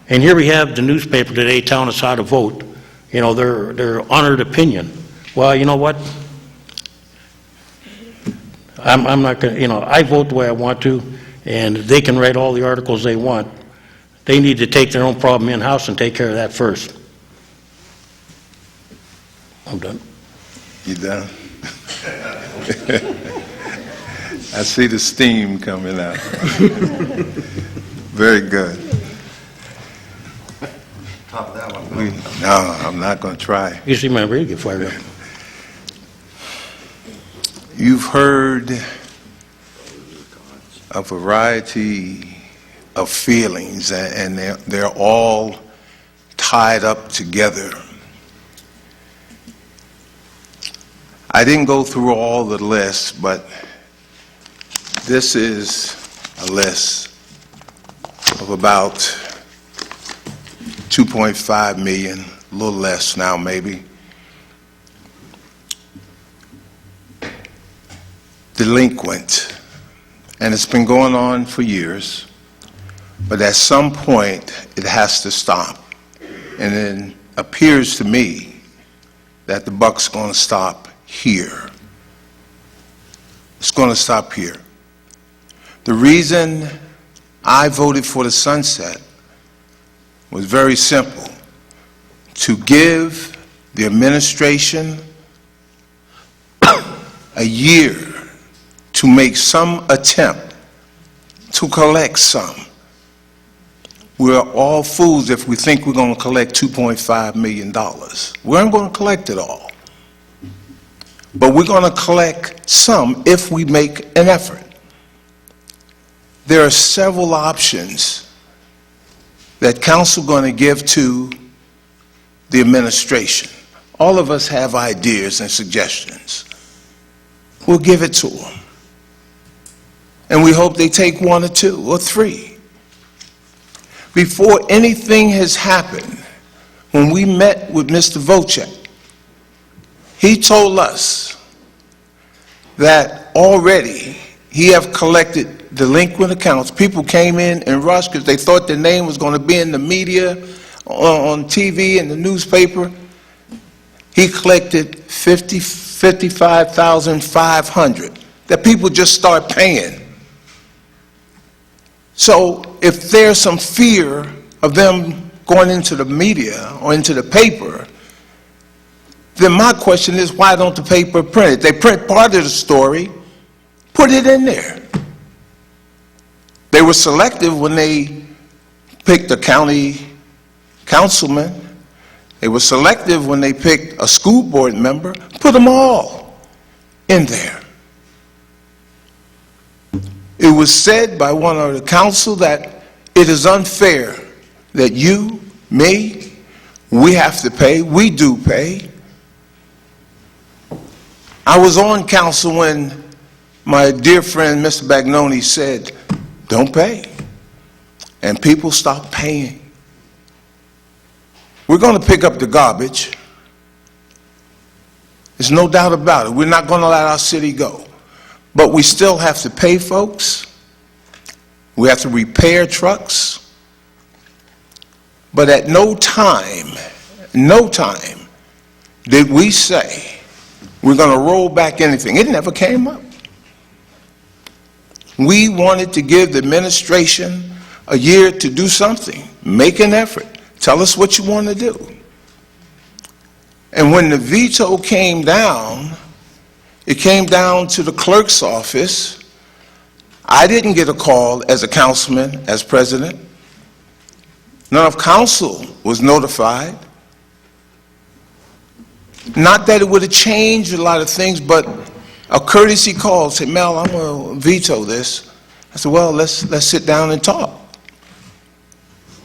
Speaker 15: And here we have the newspaper today telling us how to vote, you know, their honored opinion. Well, you know what? I'm not going to, you know, I vote the way I want to, and they can write all the articles they want. They need to take their own problem in-house and take care of that first. I'm done.
Speaker 3: You done? I see the steam coming out. Very good.
Speaker 14: Top of that one.
Speaker 3: No, I'm not going to try.
Speaker 15: You see my rig get fired up.
Speaker 3: You've heard a variety of feelings, and they're all tied up together. I didn't go through all the lists, but this is a list of about 2.5 million, a little less now maybe, delinquent. And it's been going on for years, but at some point it has to stop. And it appears to me that the buck's going to stop here. It's going to stop here. The reason I voted for the sunset was very simple: to give the administration a year to make some attempt to collect some. We're all fools if we think we're going to collect $2.5 million. We aren't going to collect it all. But we're going to collect some if we make an effort. There are several options that council going to give to the administration. All of us have ideas and suggestions. We'll give it to them. And we hope they take 1 or 2 or 3. Before anything has happened, when we met with Mr. Vocek, he told us that already he have collected delinquent accounts. People came in and rushed because they thought their name was going to be in the media, on TV, and the newspaper. He collected $55,500 that people just start paying. So if there's some fear of them going into the media or into the paper, then my question is, why don't the paper print it? They print part of the story, put it in there. They were selective when they picked a county councilman. They were selective when they picked a school board member, put them all in there. It was said by one of the council that it is unfair that you, me, we have to pay, we do pay. I was on council when my dear friend Mr. Bagnoni said, don't pay. And people stopped paying. We're going to pick up the garbage. There's no doubt about it. We're not going to let our city go. But we still have to pay folks. We have to repair trucks. But at no time did we say we're going to roll back anything. It never came up. We wanted to give the administration a year to do something, make an effort, tell us what you want to do. And when the veto came down, it came down to the clerk's office. I didn't get a call as a councilman, as president. None of council was notified. Not that it would have changed a lot of things, but a courtesy call, say, Mel, I'm going to veto this. I said, well, let's sit down and talk.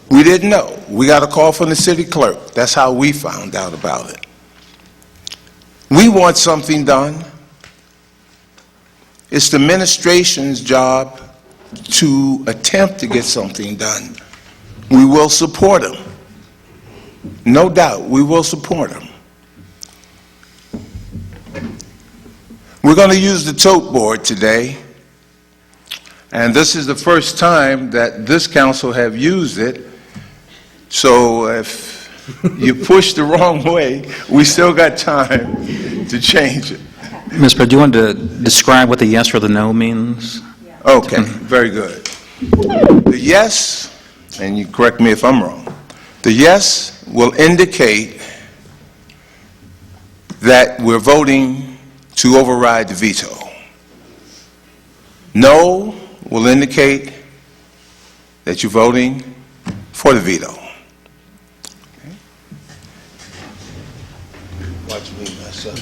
Speaker 3: We didn't know. We got a call from the city clerk. That's how we found out about it. We want something done. It's the administration's job to attempt to get something done. We will support them. No doubt, we will support them. We're going to use the tote board today, and this is the first time that this council have used it, so if you push the wrong way, we still got time to change it.
Speaker 13: Mr. President, do you want to describe what the yes or the no means?
Speaker 3: Okay, very good. The yes, and you correct me if I'm wrong, the yes will indicate that we're voting to override the veto. No will indicate that you're voting for the veto. Okay. Watch me mess up.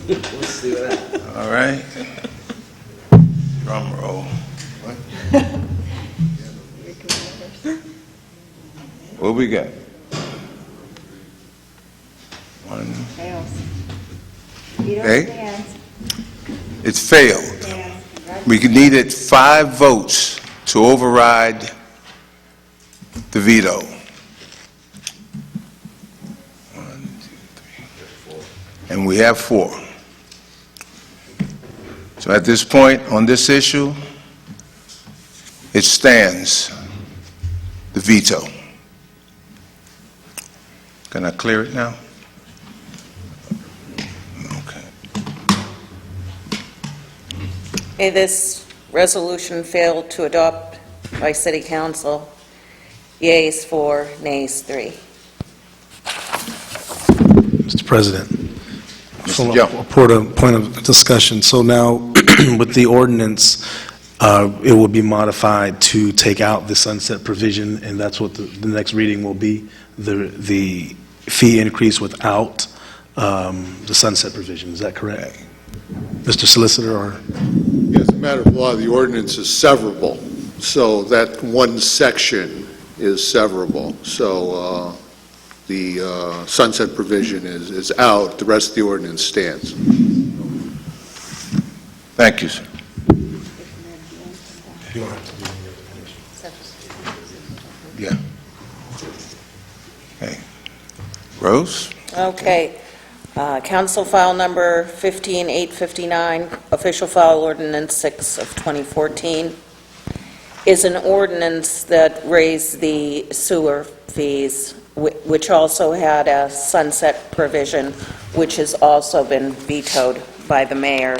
Speaker 3: Let's see what happens. All right. Drum roll. What we got? One. Okay. It's failed. We needed 5 votes to override the veto. 1, 2, 3, 4. And we have 4. So at this point, on this issue, it stands, the veto. Can I clear it now?
Speaker 1: Okay, this resolution failed to adopt by City Council. Yeas 4, nays 3.
Speaker 2: Mr. President.
Speaker 3: Mr. Joe.
Speaker 2: Point of discussion. So now, with the ordinance, it will be modified to take out the sunset provision, and that's what the next reading will be, the fee increase without the sunset provision. Is that correct? Mr. Solicitor, or?
Speaker 16: Yes, as a matter of law, the ordinance is severable, so that one section is severable. So the sunset provision is out, the rest of the ordinance stands.
Speaker 3: Thank you, sir. Yeah. Okay. Rose?
Speaker 1: Okay. Council file number 15859, official file ordinance 6 of 2014, is an ordinance that raised the sewer fees, which also had a sunset provision, which has also been vetoed by the mayor.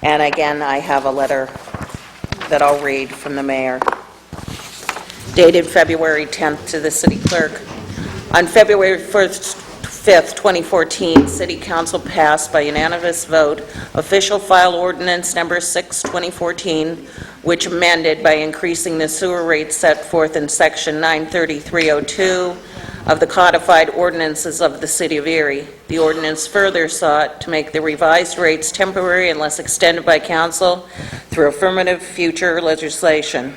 Speaker 1: And again, I have a letter that I'll read from the mayor, dated February 10th to the city clerk. On February 5th, 2014, City Council passed by unanimous vote official file ordinance number 6, 2014, which amended by increasing the sewer rates set forth in section 93302 of the codified ordinances of the City of Erie. The ordinance further sought to make the revised rates temporary unless extended by council through affirmative future legislation.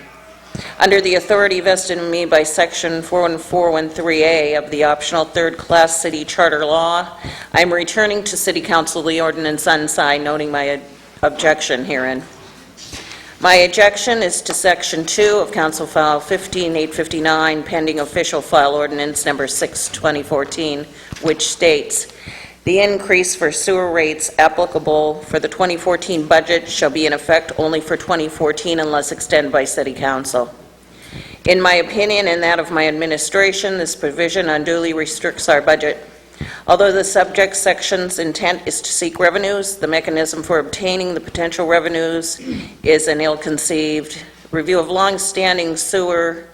Speaker 1: Under the authority vested in me by Section 41413A of the optional third-class city charter law, I am returning to City Council the ordinance unsigned, noting my objection herein. My objection is to Section 2 of Council File 15859, pending official file ordinance number 6, 2014, which states, "The increase for sewer rates applicable for the 2014 budget shall be in effect only for 2014 unless extended by City Council." In my opinion and that of my administration, this provision unduly restricts our budget. Although the subject section's intent is to seek revenues, the mechanism for obtaining the potential revenues is an ill-conceived review of long-standing sewer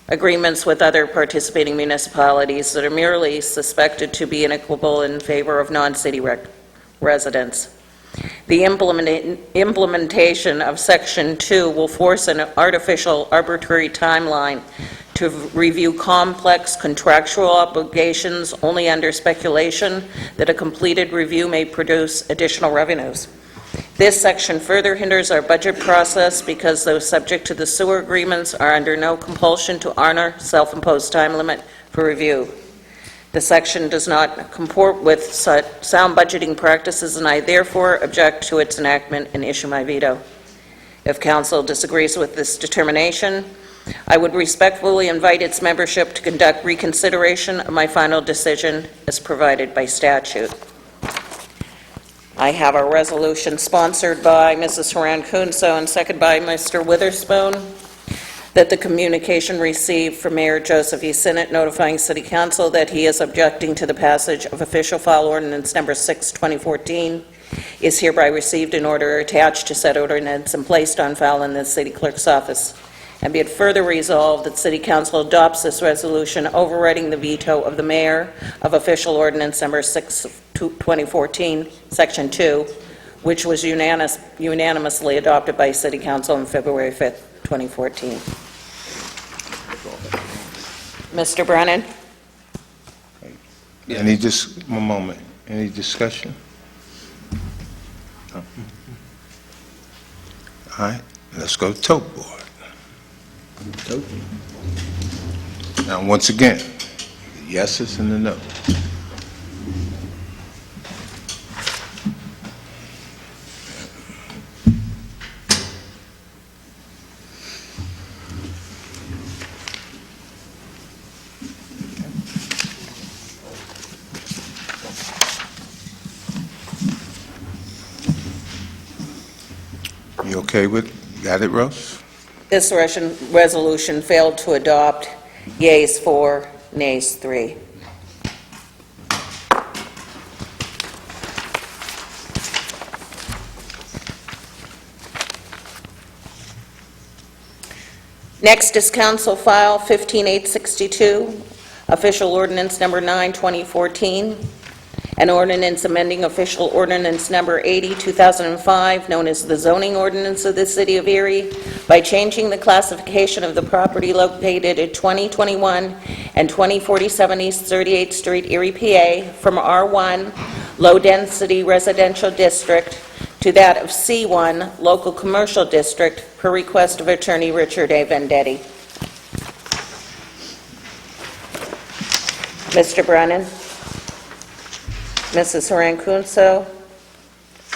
Speaker 1: agreements with other participating municipalities that are merely suspected to be inequitable in favor of non-city residents. The implementation of Section 2 will force an artificial, arbitrary timeline to review complex contractual obligations only under speculation that a completed review may produce additional revenues. This section further hinders our budget process because those subject to the sewer agreements are under no compulsion to honor self-imposed time limit for review. The section does not comport with sound budgeting practices, and I therefore object to its enactment and issue my veto. If council disagrees with this determination, I would respectfully invite its membership to conduct reconsideration of my final decision as provided by statute. I have a resolution sponsored by Mrs. Haran Kunso and seconded by Mr. Witherspoon that the communication received from Mayor Joseph E. Sinnott notifying City Council that he is objecting to the passage of official file ordinance number 6, 2014 is hereby received in order attached to said ordinance and placed on file in the City Clerk's office. And be it further resolved that City Council adopts this resolution overriding the veto of the Mayor of official ordinance number 6, 2014, Section 2, which was unanimously adopted by City Council on February 5th, 2014. Mr. Brennan?
Speaker 3: One moment. Any discussion? No. All right, let's go to Tote Board. Now, once again, the yeses and the noes. You okay with, got it, Rose?
Speaker 1: This resolution failed to adopt. Yeas 4, nays 3. Next is Council File 15862, Official Ordinance Number 9, 2014, An ordinance amending official ordinance number 80, 2005, known as the zoning ordinance of the City of Erie, by changing the classification of the property located at 2021 and 2047 East 38th Street, Erie, PA, from R1, low-density residential district, to that of C1, local commercial district, per request of Attorney Richard A. Vendetti. Mr. Brennan, Mrs. Harankunso,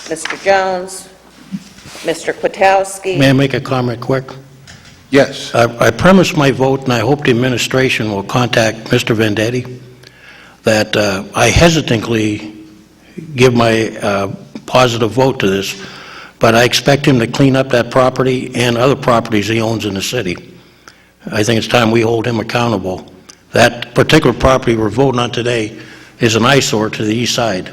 Speaker 1: Mr. Jones, Mr. Kwiatkowski.
Speaker 15: May I make a comment quick?
Speaker 3: Yes.
Speaker 15: I premise my vote, and I hope the administration will contact Mr. Vendetti, that I hesitantly give my positive vote to this, but I expect him to clean up that property and other properties he owns in the city. I think it's time we hold him accountable. That particular property we're voting on today is an eyesore to the east side.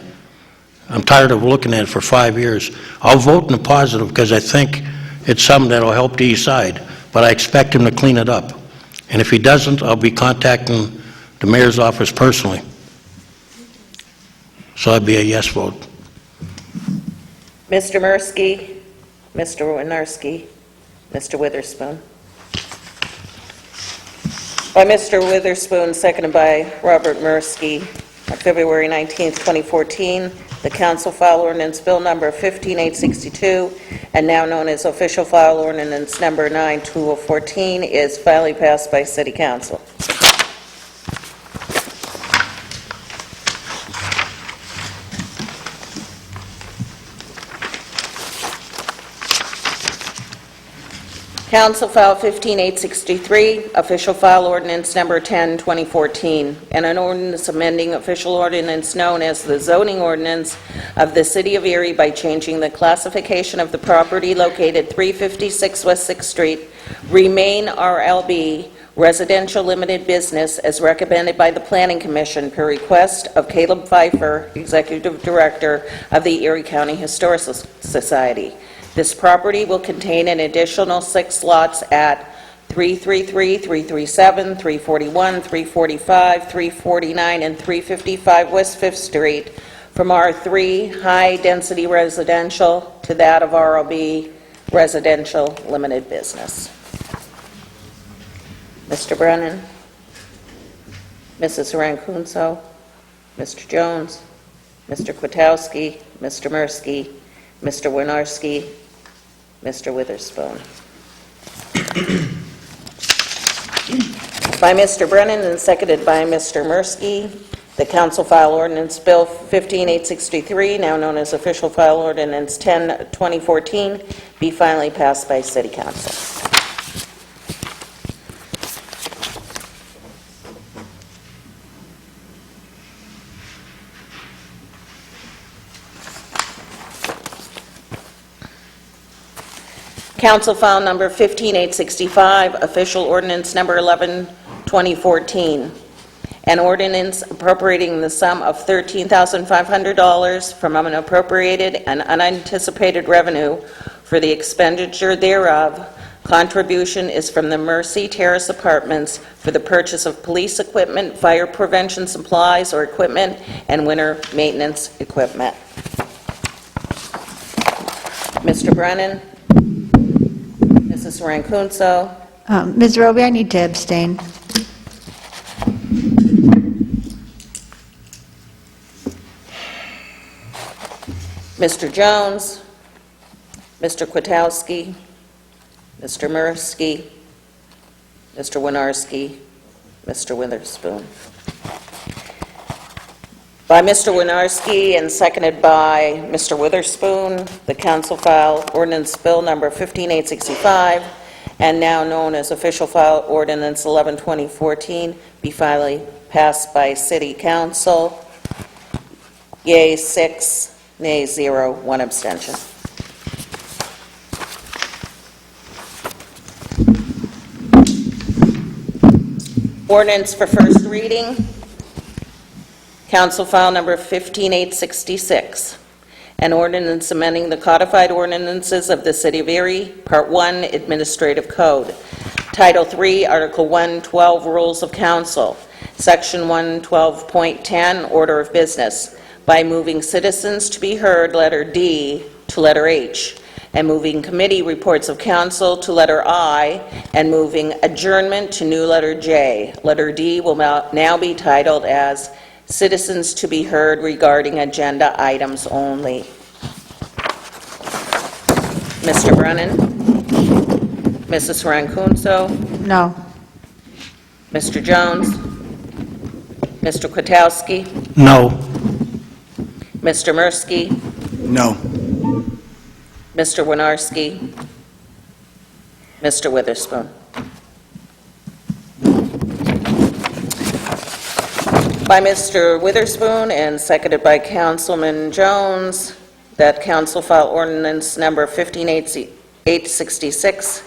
Speaker 15: I'm tired of looking at it for 5 years. I'll vote in the positive because I think it's something that'll help the east side, but I expect him to clean it up. And if he doesn't, I'll be contacting the mayor's office personally. So I'd be a yes vote.
Speaker 1: Mr. Mursky, Mr. Winarski, Mr. Witherspoon. By Mr. Witherspoon, seconded by Robert Mursky, on February 19, 2014, the council file ordinance bill number 15862, and now known as official file ordinance number 9/2014, is finally passed by City Council. Council File 15863, Official File Ordinance Number 10/2014, and an ordinance amending official ordinance known as the zoning ordinance of the City of Erie by changing the classification of the property located 356 West 6th Street, remain RLB, Residential Limited Business, as recommended by the Planning Commission per request of Caleb Pfeiffer, Executive Director of the Erie County Historical Society. This property will contain an additional 6 lots at 333, 337, 341, 345, 349, and 355 West 5th Street from R3 High Density Residential to that of RLB Residential Limited Business. Mr. Brennan, Mrs. Harankunso, Mr. Jones, Mr. Kwiatkowski, Mr. Mursky, Mr. Winarski, Mr. Witherspoon. By Mr. Brennan and seconded by Mr. Mursky, the council file ordinance bill 15863, now known as official file ordinance 10/2014, be finally passed by City Council. Council File Number 15865, Official Ordinance Number 11/2014, an ordinance appropriating the sum of $13,500 from unappropriated and unanticipated revenue for the expenditure thereof. Contribution is from the Mercy Terrace Apartments for the purchase of police equipment, fire prevention supplies or equipment, and winter maintenance equipment. Mr. Brennan? Mrs. Harankunso?
Speaker 12: Ms. Roby, I need to abstain.
Speaker 1: Mr. Jones? Mr. Kwiatkowski? Mr. Mursky? Mr. Winarski? Mr. Witherspoon? By Mr. Winarski and seconded by Mr. Witherspoon, the council file ordinance bill number 15865, and now known as official file ordinance 11/2014, be finally passed by City Council. Yea 6, nay 0, 1 abstention. Ordinance for first reading. Council File Number 15866, an ordinance amending the codified ordinances of the City of Erie, Part 1, Administrative Code, Title 3, Article 1, 12 Rules of Council, Section 112.10, Order of Business, by moving citizens to be heard, letter D, to letter H, and moving committee reports of council to letter I, and moving adjournment to new letter J. Letter D will now be titled as citizens to be heard regarding agenda items only. Mr. Brennan? Mrs. Ronquillo?
Speaker 12: No.
Speaker 1: Mr. Jones? Mr. Kwiatkowski?
Speaker 15: No.
Speaker 1: Mr. Mursky?
Speaker 11: No.
Speaker 1: Mr. Winarski? Mr. Witherspoon? By Mr. Witherspoon and seconded by Councilman Jones, that council file ordinance number 15866,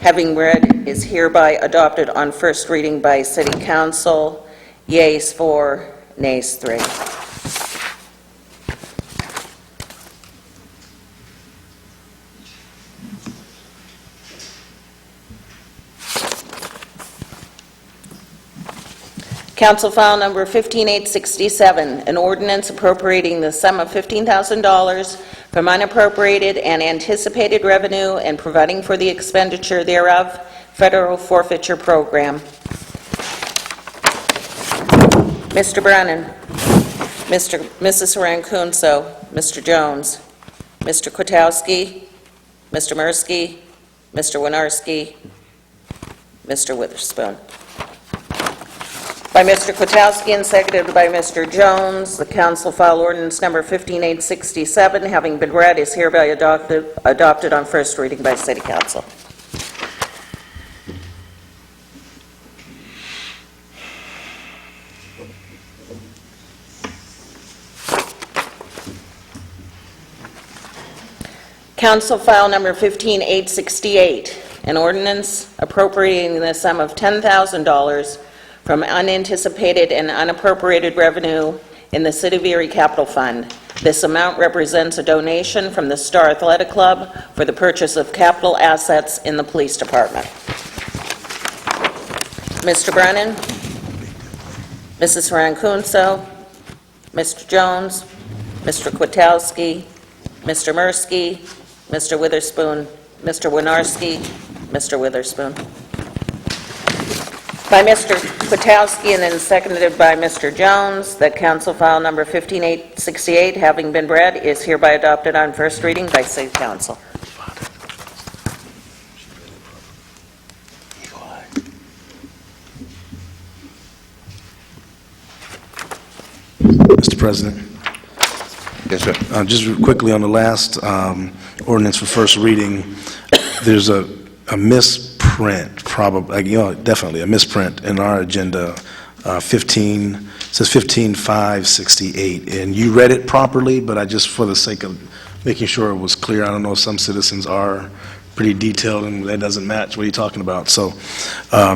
Speaker 1: having read, is hereby adopted on first reading by City Council. Yeas 4, nays 3. Council file number 15867, an ordinance appropriating the sum of $15,000 from unappropriated and anticipated revenue and providing for the expenditure thereof, federal forfeiture program. Mr. Brennan, Mrs. Ronquillo, Mr. Jones, Mr. Kwiatkowski, Mr. Mursky, Mr. Winarski, Mr. Witherspoon. By Mr. Kwiatkowski and seconded by Mr. Jones, the council file ordinance number 15867, having been read, is hereby adopted on first reading by City Council. Council file number 15868, an ordinance appropriating the sum of $10,000 from unanticipated and unappropriated revenue in the City of Erie Capital Fund. This amount represents a donation from the Star Athletic Club for the purchase of capital assets in the police department. Mr. Brennan, Mrs. Ronquillo, Mr. Jones, Mr. Kwiatkowski, Mr. Mursky, Mr. Witherspoon, Mr. Winarski, Mr. Witherspoon. By Mr. Kwiatkowski and then seconded by Mr. Jones, that council file number 15868, having been read, is hereby adopted on first reading by City Council.
Speaker 2: Mr. President?
Speaker 3: Yes, sir.
Speaker 2: Just quickly on the last ordinance for first reading, there's a misprint, probably, definitely a misprint in our agenda. 15, it says 15568, and you read it properly, but I just, for the sake of making sure it was clear, I don't know if some citizens are pretty detailed and that doesn't match what you're talking about. So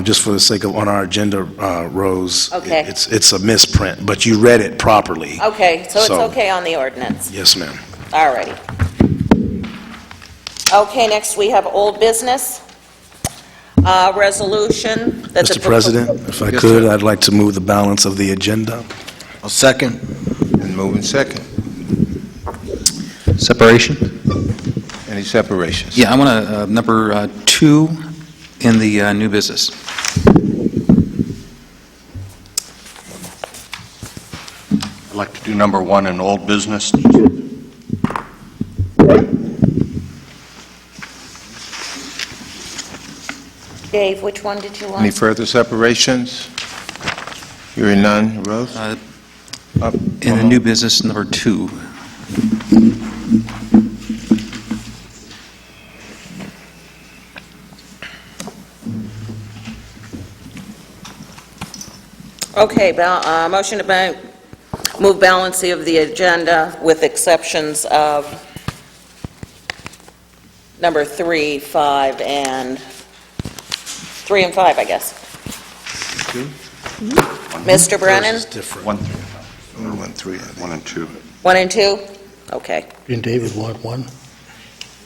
Speaker 2: just for the sake of on our agenda, Rose,
Speaker 1: Okay.
Speaker 2: it's a misprint, but you read it properly.
Speaker 1: Okay, so it's okay on the ordinance.
Speaker 2: Yes, ma'am.
Speaker 1: All righty. Okay, next we have old business. Resolution that the...
Speaker 2: Mr. President, if I
Speaker 3: Yes,
Speaker 2: could,
Speaker 3: sir.
Speaker 2: I'd like to move the balance of the agenda.
Speaker 11: I'll second.
Speaker 3: And moving second.
Speaker 13: Separation?
Speaker 3: Any separations?
Speaker 13: Yeah, I want to, number 2 in the new business.
Speaker 14: I'd like to do number 1 in old business.
Speaker 1: Dave, which one did you
Speaker 3: Any
Speaker 1: want?
Speaker 3: further separations? Hearing none. Rose? Up.
Speaker 13: In the new business, number 2.
Speaker 1: Okay, motion to move balance of the agenda with exceptions of number 3, 5, and 3 and 5, I guess. Mr. Brennan?
Speaker 2: Yours is different.
Speaker 14: 1, 3, 1 and 2.
Speaker 1: 1 and 2? Okay.
Speaker 15: Didn't David want one?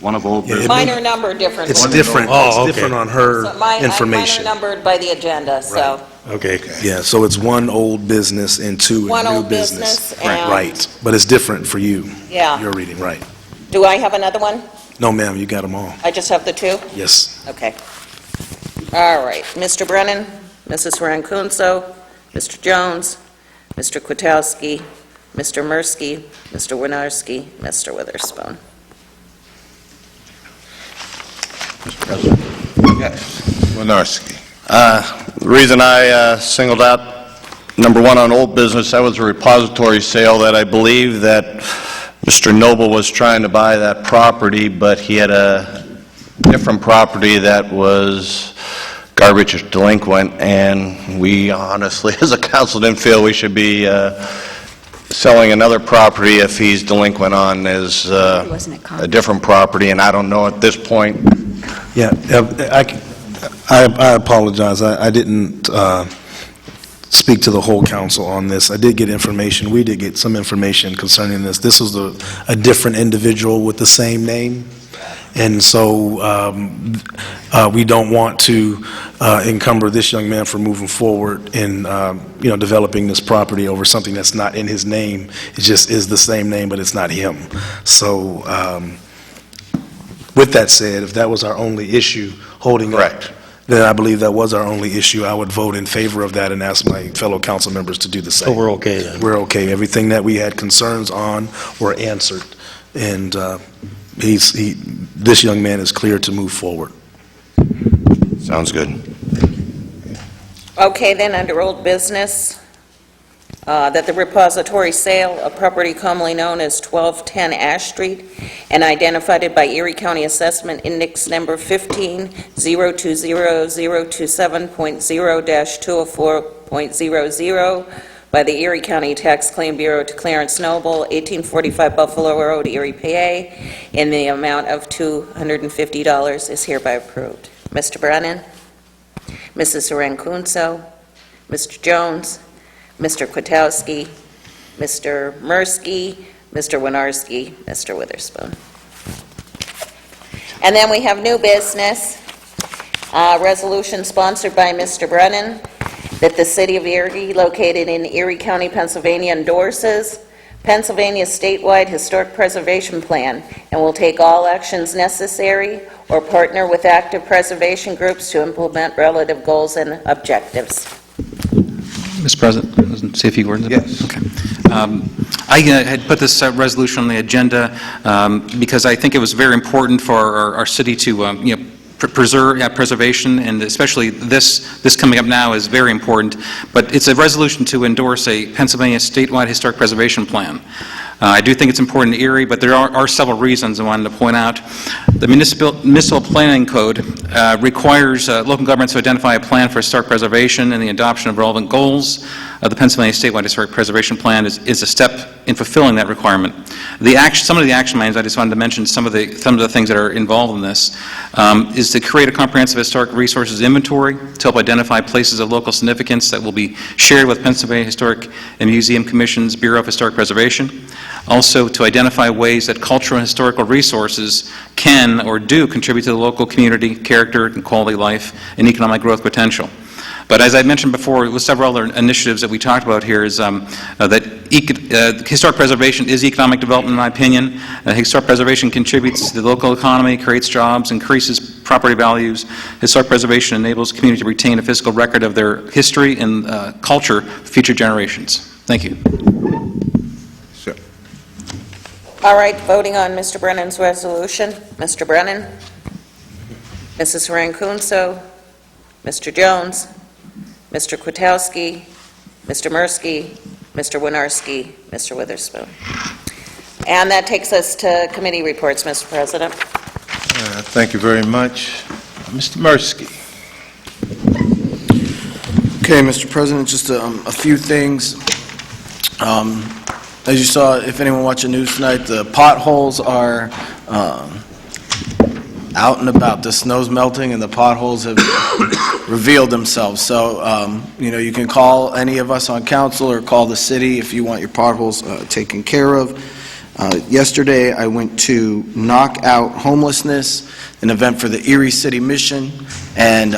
Speaker 14: One of old
Speaker 2: Yeah,
Speaker 14: business.
Speaker 1: Mine are numbered differently.
Speaker 2: It's different,
Speaker 15: Oh,
Speaker 2: it's
Speaker 15: okay.
Speaker 2: different on her
Speaker 1: So mine are
Speaker 2: information.
Speaker 1: numbered by the agenda, so...
Speaker 2: Okay, yeah, so it's one old business and two
Speaker 1: One
Speaker 2: new
Speaker 1: old
Speaker 2: business.
Speaker 1: business and-
Speaker 2: Right, but it's different for you.
Speaker 1: Yeah.
Speaker 2: You're reading, right.
Speaker 1: Do I have another one?
Speaker 2: No, ma'am, you got them all.
Speaker 1: I just have the two?
Speaker 2: Yes.
Speaker 1: Okay. All right. Mr. Brennan, Mrs. Rankunso, Mr. Jones, Mr. Kwiatkowski, Mr. Mursky, Mr. Winarski, Mr. Witherspoon.
Speaker 3: Winarski.
Speaker 14: The reason I singled out number one on old business, that was a repository sale that I believe that Mr. Noble was trying to buy that property, but he had a different property that was garbage delinquent, and we honestly, as a council, didn't feel we should be selling another property if he's delinquent on his a different property, and I don't know at this point.
Speaker 2: Yeah, I apologize. I didn't speak to the whole council on this. I did get information. We did get some information concerning this. This was a different individual with the same name, and so we don't want to encumber this young man from moving forward in, developing this property over something that's not in his name. It just is the same name, but it's not him. So with that said, if that was our only issue holding up, then I believe that was our only issue. I would vote in favor of that and ask my fellow council members to do the same.
Speaker 15: So we're okay then?
Speaker 2: We're okay. Everything that we had concerns on were answered, and this young man is clear to move forward.
Speaker 14: Sounds good.
Speaker 1: Okay, then, under old business, that the repository sale of property commonly known as 1210 Ash Street and identified by Erie County Assessment Index Number 15-020-027.0-204.00 by the Erie County Tax Claim Bureau to Clarence Noble, 1845 Buffalo Road, Erie, PA, in the amount of $250 is hereby approved. Mr. Brennan, Mrs. Rankunso, Mr. Jones, Mr. Kwiatkowski, Mr. Mursky, Mr. Winarski, Mr. Witherspoon. And then we have new business, resolution sponsored by Mr. Brennan, that the City of Erie, located in Erie County, Pennsylvania, endorses Pennsylvania statewide historic preservation plan and will take all actions necessary or partner with active preservation groups to implement relative goals and objectives.
Speaker 13: Mr. President, say a few words?
Speaker 3: Yes.
Speaker 13: Okay. I had put this resolution on the agenda because I think it was very important for our city to, preserve preservation, and especially this coming up now is very important. But it's a resolution to endorse a Pennsylvania statewide historic preservation plan. I do think it's important in Erie, but there are several reasons I wanted to point out. The Municipal Planning Code requires local governments to identify a plan for historic preservation, and the adoption of relevant goals. The Pennsylvania Statewide Historic Preservation Plan is a step in fulfilling that requirement. Some of the action items, I just wanted to mention some of the things that are involved in this, is to create a comprehensive historic resources inventory to help identify places of local significance that will be shared with Pennsylvania Historic and Museum Commission's Bureau of Historic Preservation. Also, to identify ways that cultural and historical resources can or do contribute to the local community, character and quality of life, and economic growth potential. But as I mentioned before, with several other initiatives that we talked about here, is that historic preservation is economic development, in my opinion. Historic preservation contributes to the local economy, creates jobs, increases property values. Historic preservation enables the community to retain a physical record of their history and culture for future generations. Thank you.
Speaker 1: All right, voting on Mr. Brennan's resolution. Mr. Brennan, Mrs. Rankunso, Mr. Jones, Mr. Kwiatkowski, Mr. Mursky, Mr. Winarski, Mr. Witherspoon. And that takes us to committee reports, Mr. President.
Speaker 3: Thank you very much. Mr. Mursky.
Speaker 11: Okay, Mr. President, just a few things. As you saw, if anyone watched the news tonight, the potholes are out and about. The snow's melting and the potholes have revealed themselves. So, you can call any of us on council or call the city if you want your potholes taken care of. Yesterday, I went to Knock Out Homelessness, an event for the Erie City Mission, and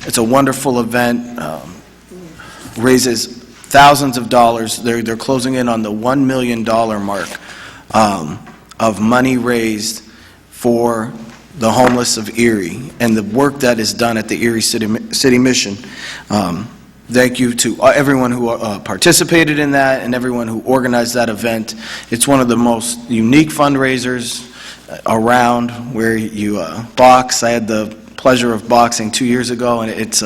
Speaker 11: it's a wonderful event. raises thousands of dollars. They're closing in on the $1 million mark of money raised for the homeless of Erie, and the work that is done at the Erie City Mission. Thank you to everyone who participated in that and everyone who organized that event. It's one of the most unique fundraisers around, where you box. I had the pleasure of boxing 2 years ago, and it's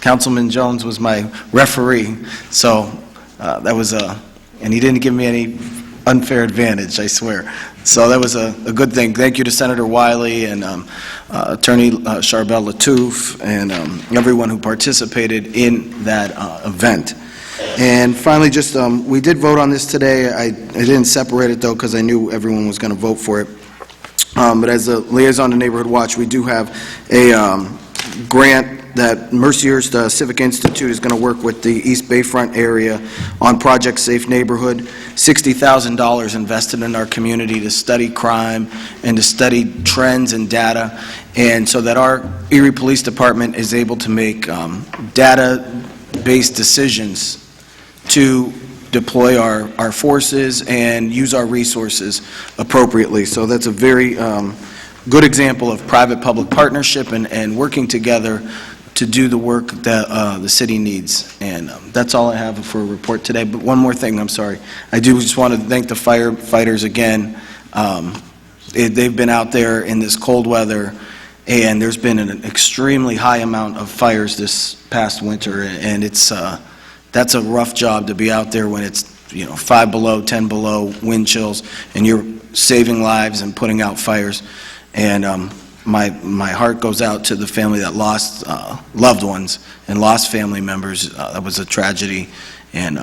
Speaker 11: Councilman Jones was my referee, so that was and he didn't give me any unfair advantage, I swear. So that was a good thing. Thank you to Senator Wiley and Attorney Charbel Lattouf and everyone who participated in that event. And finally, just we did vote on this today. I didn't separate it, though, because I knew everyone was going to vote for it. But as a liaison to Neighborhood Watch, we do have a grant that Mercyhurst Civic Institute is going to work with the East Bayfront area on Project Safe Neighborhood. $60,000 invested in our community to study crime and to study trends and data, and so that our Erie Police Department is able to make data-based decisions to deploy our forces and use our resources appropriately. So that's a very good example of private-public partnership and working together to do the work that the city needs. And that's all I have for a report today. But one more thing, I'm sorry. I do just want to thank the firefighters again. They've been out there in this cold weather, and there's been an extremely high amount of fires this past winter, and that's a rough job to be out there when it's 5 below, 10 below wind chills, and you're saving lives and putting out fires. And my heart goes out to the family that lost loved ones and lost family members. That was a tragedy. And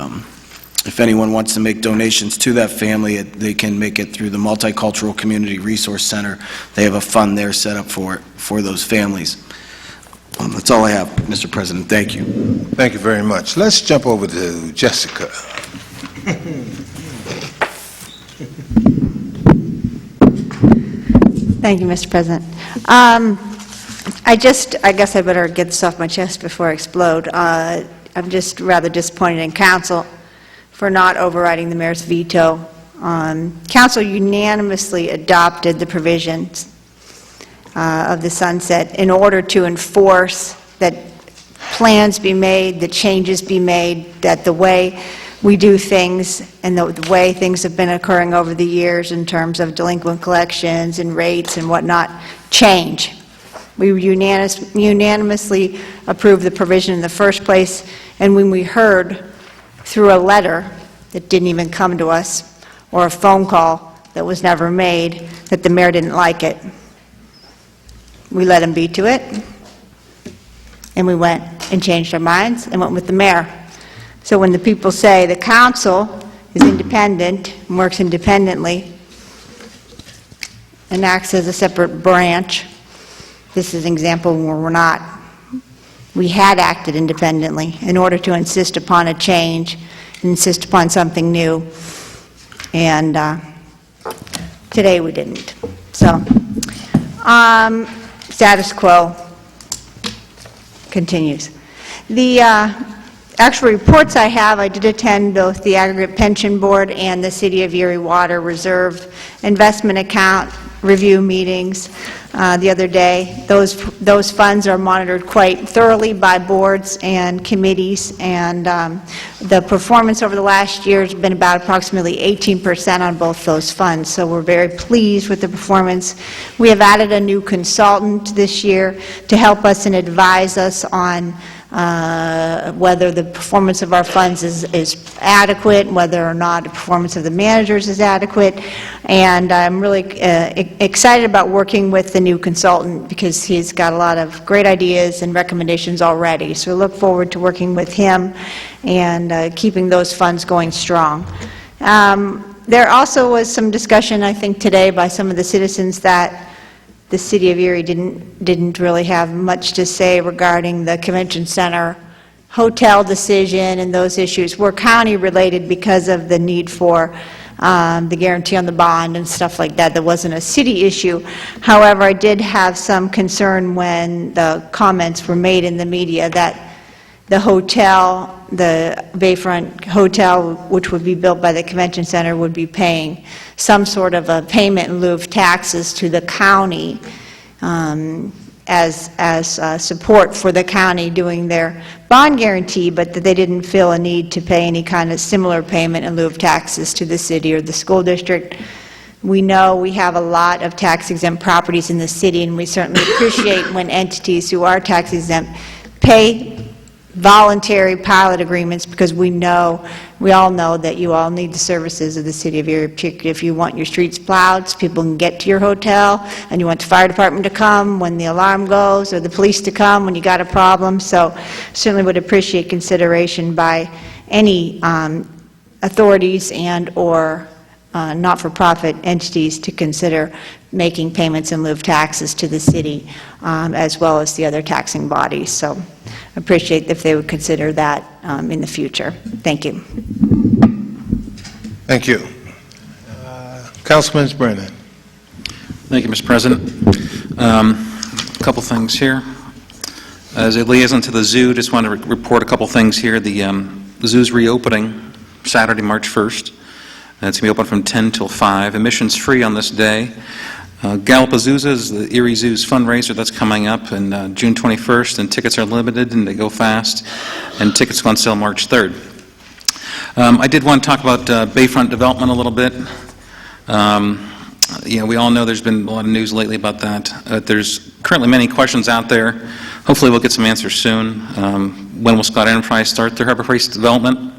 Speaker 11: if anyone wants to make donations to that family, they can make it through the Multicultural Community Resource Center. They have a fund there set up for those families. That's all I have, Mr. President. Thank you.
Speaker 3: Thank you very much. Let's jump over to Jessica.
Speaker 12: Thank you, Mr. President. I guess I better get this off my chest before I explode. I'm just rather disappointed in council for not overriding the mayor's veto. Council unanimously adopted the provisions of the sunset in order to enforce that plans be made, that changes be made, that the way we do things and the way things have been occurring over the years in terms of delinquent collections and rates and whatnot change. We unanimously approved the provision in the first place, and when we heard through a letter that didn't even come to us or a phone call that was never made that the mayor didn't like it, we let him veto it, and we went and changed our minds and went with the mayor. So when the people say the council is independent and works independently and acts as a separate branch, this is an example where we're not. We had acted independently in order to insist upon a change, insist upon something new, and today we didn't. So, status quo continues. The actual reports I have, I did attend both the Aggregate Pension Board and the City of Erie Water Reserve Investment Account review meetings the other day. Those funds are monitored quite thoroughly by boards and committees, and the performance over the last year has been about approximately 18% on both those funds, so we're very pleased with the performance. We have added a new consultant this year to help us and advise us on whether the performance of our funds is adequate, whether or not the performance of the managers is adequate, and I'm really excited about working with the new consultant because he's got a lot of great ideas and recommendations already. So I look forward to working with him and keeping those funds going strong. There also was some discussion, I think, today by some of the citizens that the City of Erie didn't really have much to say regarding the convention center hotel decision and those issues. We're county related because of the need for the guarantee on the bond and stuff like that. That wasn't a city issue. However, I did have some concern when the comments were made in the media that the hotel, the Bayfront Hotel, which would be built by the Convention Center, would be paying some sort of a payment in lieu of taxes to the county as support for the county doing their bond guarantee, but that they didn't feel a need to pay any kind of similar payment in lieu of taxes to the city or the school district. We know we have a lot of tax-exempt properties in the city, and we certainly appreciate when entities who are tax-exempt pay voluntary pilot agreements, because we all know that you all need the services of the city of Erie, particularly if you want your streets plowed so people can get to your hotel, and you want the fire department to come when the alarm goes, or the police to come when you got a problem. So certainly would appreciate consideration by any authorities and/or not-for-profit entities to consider making payments in lieu of taxes to the city, as well as the other taxing bodies. So appreciate if they would consider that in the future. Thank you.
Speaker 3: Thank you. Councilman Brennan.
Speaker 13: Thank you, Mr. President. A couple things here. As a liaison to the zoo, just want to report a couple things here. The zoo's reopening Saturday, March 1st. It's going to be open from 10 till 5. Admission's free on this day. Galapazooza is the Erie Zoo's fundraiser that's coming up on June 21st, and tickets are limited and they go fast, and tickets go on sale March 3rd. I did want to talk about Bayfront development a little bit. We all know there's been a lot of news lately about that. There's currently many questions out there. Hopefully we'll get some answers soon. When will Scott Enterprise start their Harbor Place development?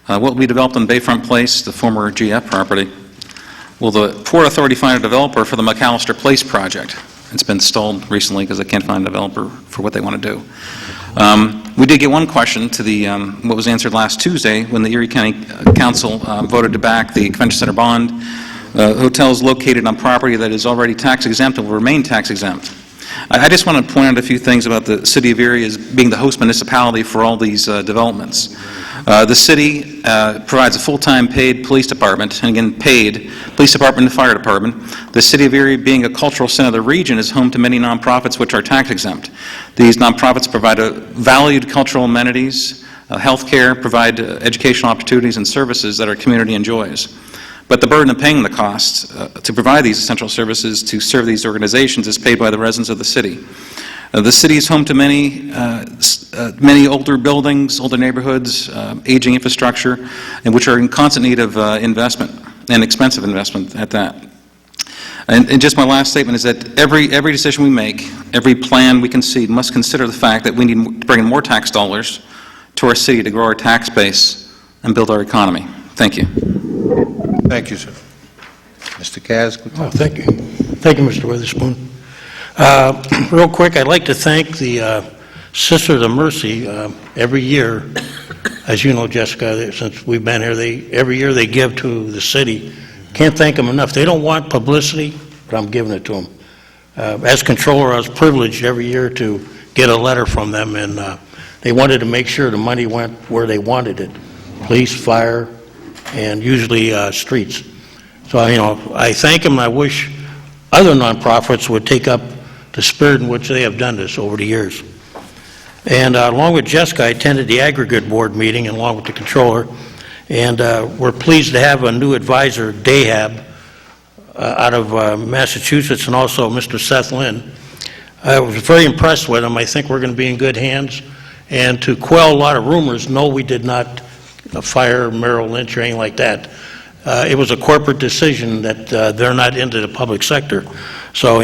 Speaker 13: What will be developed on Bayfront Place, the former GF property? Will the Port Authority find a developer for the McAllister Place project? It's been stalled recently because they can't find a developer for what they want to do. We did get one question to the what was answered last Tuesday when the Erie County Council voted to back the Convention Center bond. Hotels located on property that is already tax exempt and will remain tax exempt. I just want to point out a few things about the City of Erie as being the host municipality for all these developments. The city provides a full-time paid police department, and again, paid police department and fire department. The City of Erie, being a cultural center of the region, is home to many nonprofits which are tax exempt. These nonprofits provide valued cultural amenities, health care, provide educational opportunities and services that our community enjoys. But the burden of paying the costs to provide these essential services to serve these organizations is paid by the residents of the city. The city is home to many older buildings, older neighborhoods, aging infrastructure, and which are in constant need of investment, and expensive investment at that. And just my last statement is that every decision we make, every plan we concede, must consider the fact that we need to bring in more tax dollars to our city to grow our tax base and build our economy. Thank you.
Speaker 3: Thank you, sir. Mr. Kaz?
Speaker 15: Oh, thank you. Thank you, Mr. Witherspoon. Real quick, I'd like to thank the Sisters of Mercy. Every year, as you know, Jessica, since we've been here, every year they give to the city. Can't thank them enough. They don't want publicity, but I'm giving it to them. As controller, I was privileged every year to get a letter from them, and they wanted to make sure the money went where they wanted it. Police, fire, and usually streets. So, I thank them, and I wish other nonprofits would take up the spirit in which they have done this over the years. And along with Jessica, I attended the aggregate board meeting along with the controller, and we're pleased to have a new advisor, Dahab, out of Massachusetts, and also Mr. Seth Lynn. I was very impressed with him. I think we're going to be in good hands. And to quell a lot of rumors, no, we did not fire Merrill Lynch or anything like that. It was a corporate decision that they're not into the public sector. So,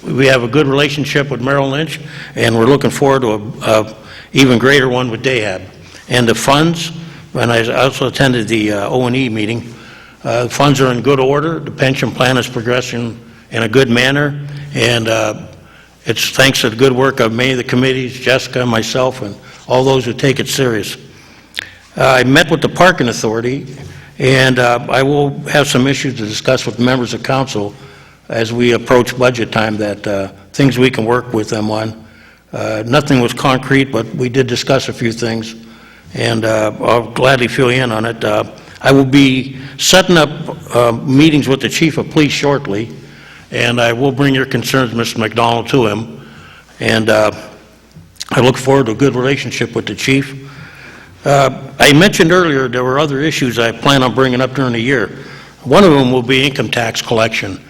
Speaker 15: we have a good relationship with Merrill Lynch, and we're looking forward to a even greater one with Dahab. And the funds, and I also attended the O&E meeting, the funds are in good order. The pension plan is progressing in a good manner, and it's thanks to the good work of many of the committees, Jessica, myself, and all those who take it serious. I met with the Parking Authority, and I will have some issues to discuss with members of council as we approach budget time, that things we can work with them on. Nothing was concrete, but we did discuss a few things, and I'll gladly fill you in on it. I will be setting up meetings with the Chief of Police shortly, and I will bring your concerns, Mr. McDonald, to him. And I I look forward to a good relationship with the chief. I mentioned earlier there were other issues I plan on bringing up during the year. One of them will be income tax collection.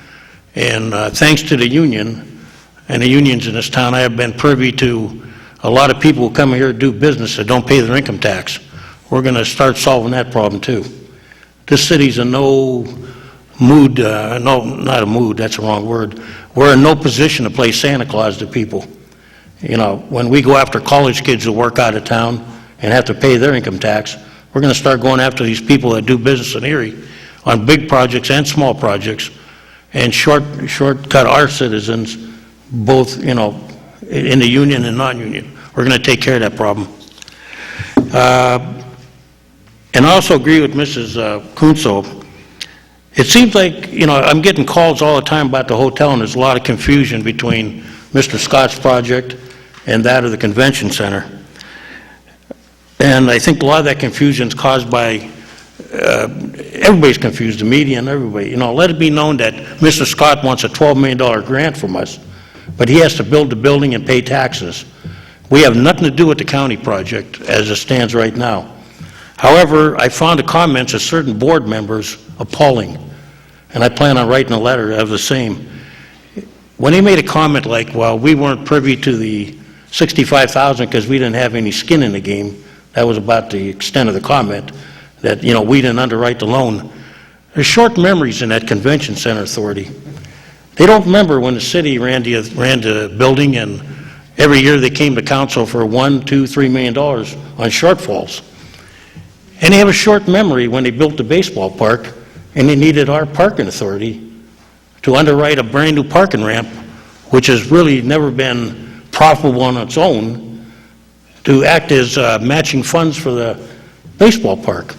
Speaker 15: And thanks to the union and the unions in this town, I have been privy to a lot of people who come here to do business that don't pay their income tax. We're going to start solving that problem too. This city's in no mood, no, not a mood, that's the wrong word. We're in no position to play Santa Claus to people. You know, when we go after college kids who work out of town and have to pay their income tax, we're going to start going after these people that do business in Erie on big projects and small projects and shortcut our citizens, both, you know, in the union and non-union. We're going to take care of that problem. And I also agree with Mrs. Kunso. It seems like, you know, I'm getting calls all the time about the hotel, and there's a lot of confusion between Mr. Scott's project and that of the convention center. And I think a lot of that confusion is caused by, everybody's confused, the media and everybody. You know, let it be known that Mr. Scott wants a $12 million grant from us, but he has to build the building and pay taxes. We have nothing to do with the county project as it stands right now. However, I found the comments of certain board members appalling, and I plan on writing a letter of the same. When he made a comment like, well, we weren't privy to the $65,000 because we didn't have any skin in the game, that was about the extent of the comment, that, you know, we didn't underwrite the loan. There's short memories in that convention center authority. They don't remember when the city ran the building, and every year they came to council for $1, $2, $3 million on shortfalls. And they have a short memory when they built the baseball park, and they needed our parking authority to underwrite a brand-new parking ramp, which has really never been profitable on its own, to act as matching funds for the baseball park.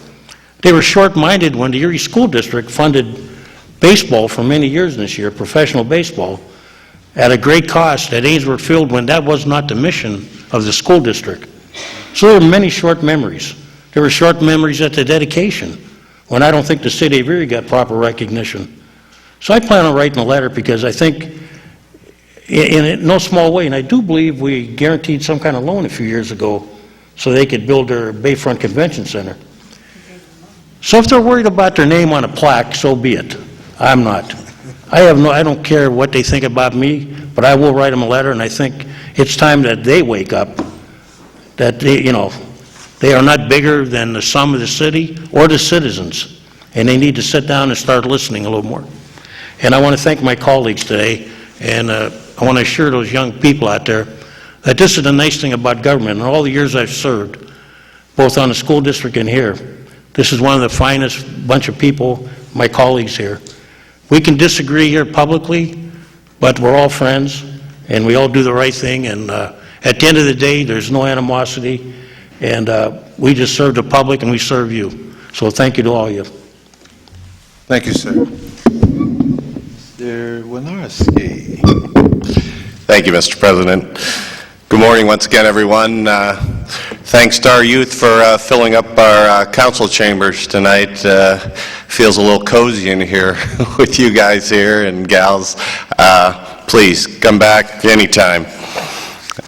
Speaker 15: They were short-minded when the Erie School District funded baseball for many years this year, professional baseball, at a great cost at Ainsworth Field when that was not the mission of the school district. So there were many short memories. There were short memories at the dedication, when I don't think the city of Erie got proper recognition. So I plan on writing a letter because I think, in no small way, and I do believe we guaranteed some kind of loan a few years ago so they could build their Bayfront Convention Center. So if they're worried about their name on a plaque, so be it. I'm not. I don't care what they think about me, but I will write them a letter, and I think it's time that they wake up, that they, you know, they are not bigger than the sum of the city or the citizens, and they need to sit down and start listening a little more. And I want to thank my colleagues today, and I want to assure those young people out there that this is the nice thing about government. In all the years I've served, both on the school district and here, this is one of the finest bunch of people, my colleagues here. We can disagree here publicly, but we're all friends, and we all do the right thing, and at the end of the day, there's no animosity, and we just serve the public and we serve you. So thank you to all of you.
Speaker 3: Thank you, sir. Mr. Winarski.
Speaker 14: Thank you, Mr. President. Good morning once again, everyone. Thanks to our youth for filling up our council chambers tonight. Feels a little cozy in here with you guys here and gals. Please, come back anytime.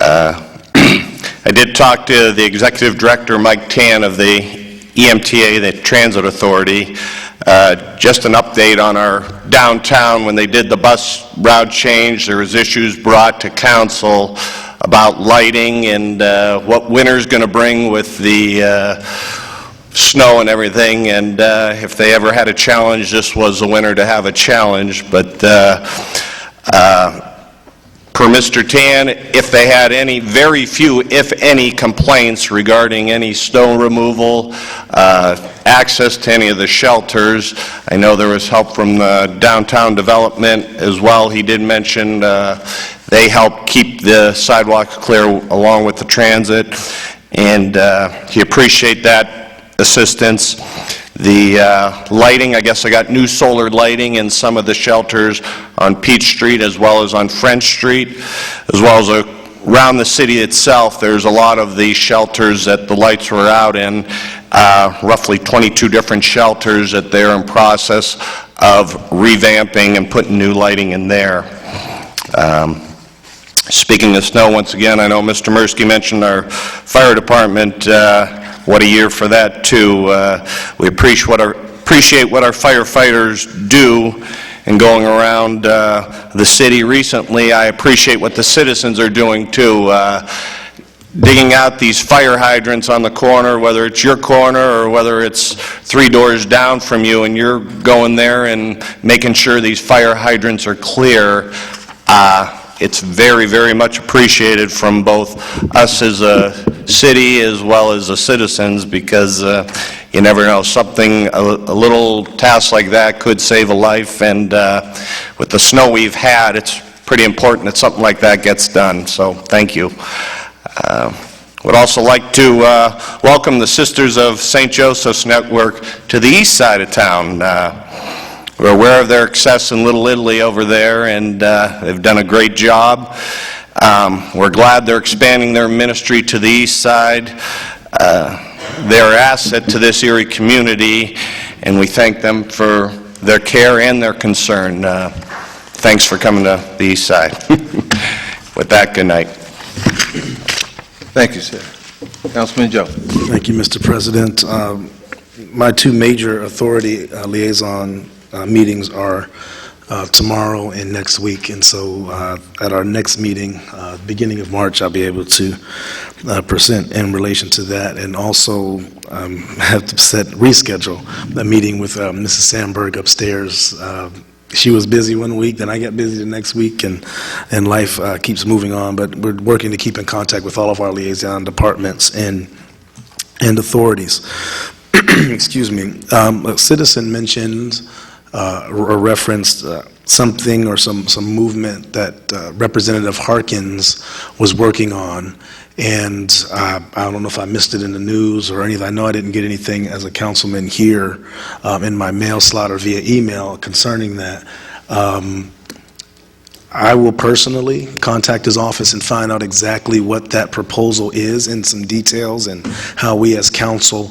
Speaker 14: I did talk to the Executive Director, Mike Tan, of the EMTA, the Transit Authority. Just an update on our downtown. When they did the bus route change, there was issues brought to council about lighting and what winter's going to bring with the snow and everything, and if they ever had a challenge, this was the winter to have a challenge. But per Mr. Tan, if they had any, very few, if any, complaints regarding any snow removal, access to any of the shelters. I know there was help from the downtown development as well. He did mention they help keep the sidewalks clear along with the transit, and he appreciate that assistance. The lighting, I guess I got new solar lighting in some of the shelters on Peach Street as well as on French Street, as well as around the city itself. There's a lot of the shelters that the lights were out in, roughly 22 different shelters that they're in process of revamping and putting new lighting in there. Speaking of snow, once again, I know Mr. Mursky mentioned our fire department. What a year for that, too. We appreciate what our firefighters do in going around the city recently. I appreciate what the citizens are doing, too. Digging out these fire hydrants on the corner, whether it's your corner or whether it's 3 doors down from you, and you're going there and making sure these fire hydrants are clear. It's very, very much appreciated from both us as a city as well as the citizens, because you never know, a little task like that could save a life, and with the snow we've had, it's pretty important that something like that gets done, so thank you. Would also like to welcome the Sisters of St. Joseph's Network to the east side of town. We're aware of their success in Little Italy over there, and they've done a great job. We're glad they're expanding their ministry to the east side. They're an asset to this Erie community, and we thank them for their care and their concern. Thanks for coming to the east side. With that, good night.
Speaker 3: Thank you, sir. Councilman Joe.
Speaker 2: Thank you, Mr. President. My 2 major authority liaison meetings are tomorrow and next week, and so at our next meeting, beginning of March, I'll be able to present in relation to that, and also have to reschedule a meeting with Mrs. Sandberg upstairs. She was busy one week, then I got busy the next week, and life keeps moving on, but we're working to keep in contact with all of our liaison departments and authorities. Excuse me. A citizen mentioned or referenced something or some movement that Representative Harkins was working on, and I don't know if I missed it in the news or anything. I know I didn't get anything as a councilman here in my mail slot or via email concerning that. I will personally contact his office and find out exactly what that proposal is and some details, and how we as council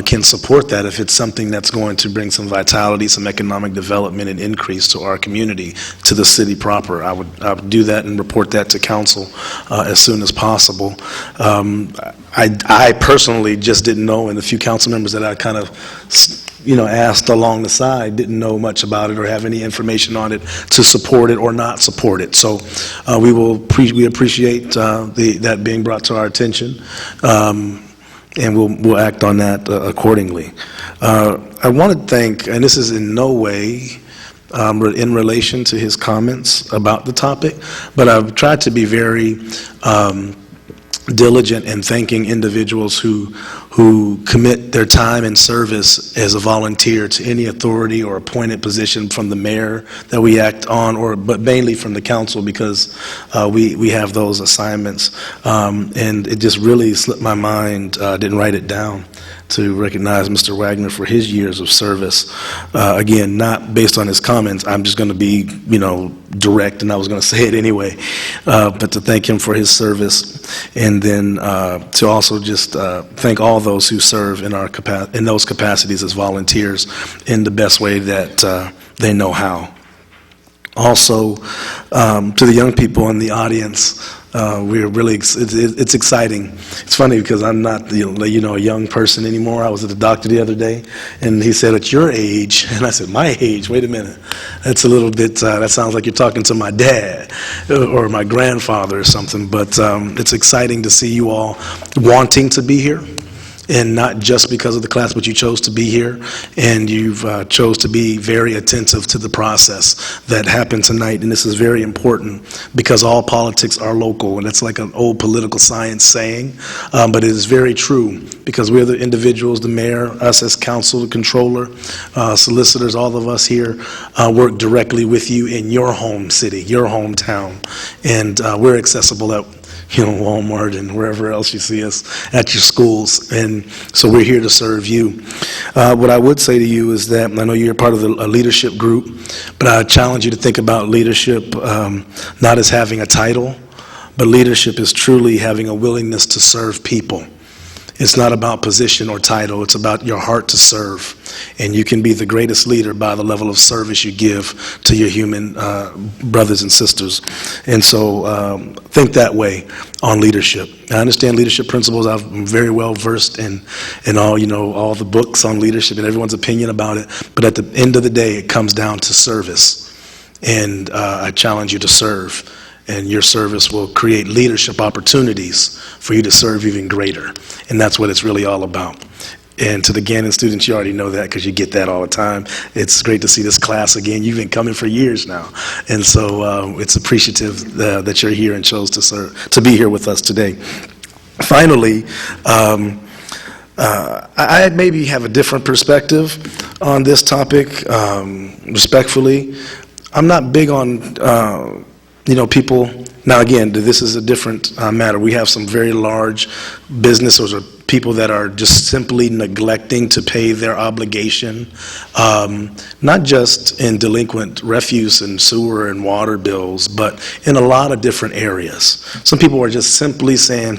Speaker 2: can support that if it's something that's going to bring some vitality, some economic development and increase to our community, to the city proper. I would do that and report that to council as soon as possible. I personally just didn't know, and the few council members that I kind of asked along the side didn't know much about it or have any information on it to support it or not support it. So we appreciate that being brought to our attention, and we'll act on that accordingly. I want to thank, and this is in no way in relation to his comments about the topic, but I've tried to be very diligent in thanking individuals who commit their time and service as a volunteer to any authority or appointed position from the mayor that we act on, but mainly from the council, because we have those assignments. And it just really slipped my mind, didn't write it down, to recognize Mr. Wagner for his years of service. Again, not based on his comments. I'm just going to be, direct, and I was going to say it anyway. But to thank him for his service, and then to also just thank all those who serve in those capacities as volunteers in the best way that they know how. Also, to the young people in the audience, we're really, it's exciting. It's funny because I'm not, a young person anymore. I was at the doctor the other day, and he said, "At your age," and I said, "My age? Wait a minute. That's a little bit, that sounds like you're talking to my dad or my grandfather or something." But it's exciting to see you all wanting to be here, and not just because of the class, but you chose to be here, and you've chose to be very attentive to the process that happened tonight. And this is very important because all politics are local, and it's like an old political science saying, but it is very true, because we're the individuals, the mayor, us as council, the controller, solicitors, all of us here work directly with you in your home city, your hometown, and we're accessible at Walmart and wherever else you see us, at your schools, and so we're here to serve you. What I would say to you is that, I know you're part of a leadership group, but I challenge you to think about leadership not as having a title, but leadership is truly having a willingness to serve people. It's not about position or title. It's about your heart to serve. And you can be the greatest leader by the level of service you give to your human brothers and sisters. And so think that way on leadership. I understand leadership principles. I'm very well versed in all the books on leadership and everyone's opinion about it. But at the end of the day, it comes down to service. And I challenge you to serve. And your service will create leadership opportunities for you to serve even greater. And that's what it's really all about. And to the Gannon students, you already know that because you get that all the time. It's great to see this class again. You've been coming for years now. And so it's appreciative that you're here and chose to be here with us today. Finally, I maybe have a different perspective on this topic, respectfully. I'm not big on people, now again, this is a different matter. We have some very large businesses or people that are just simply neglecting to pay their obligation, not just in delinquent refuse and sewer and water bills, but in a lot of different areas. Some people are just simply saying,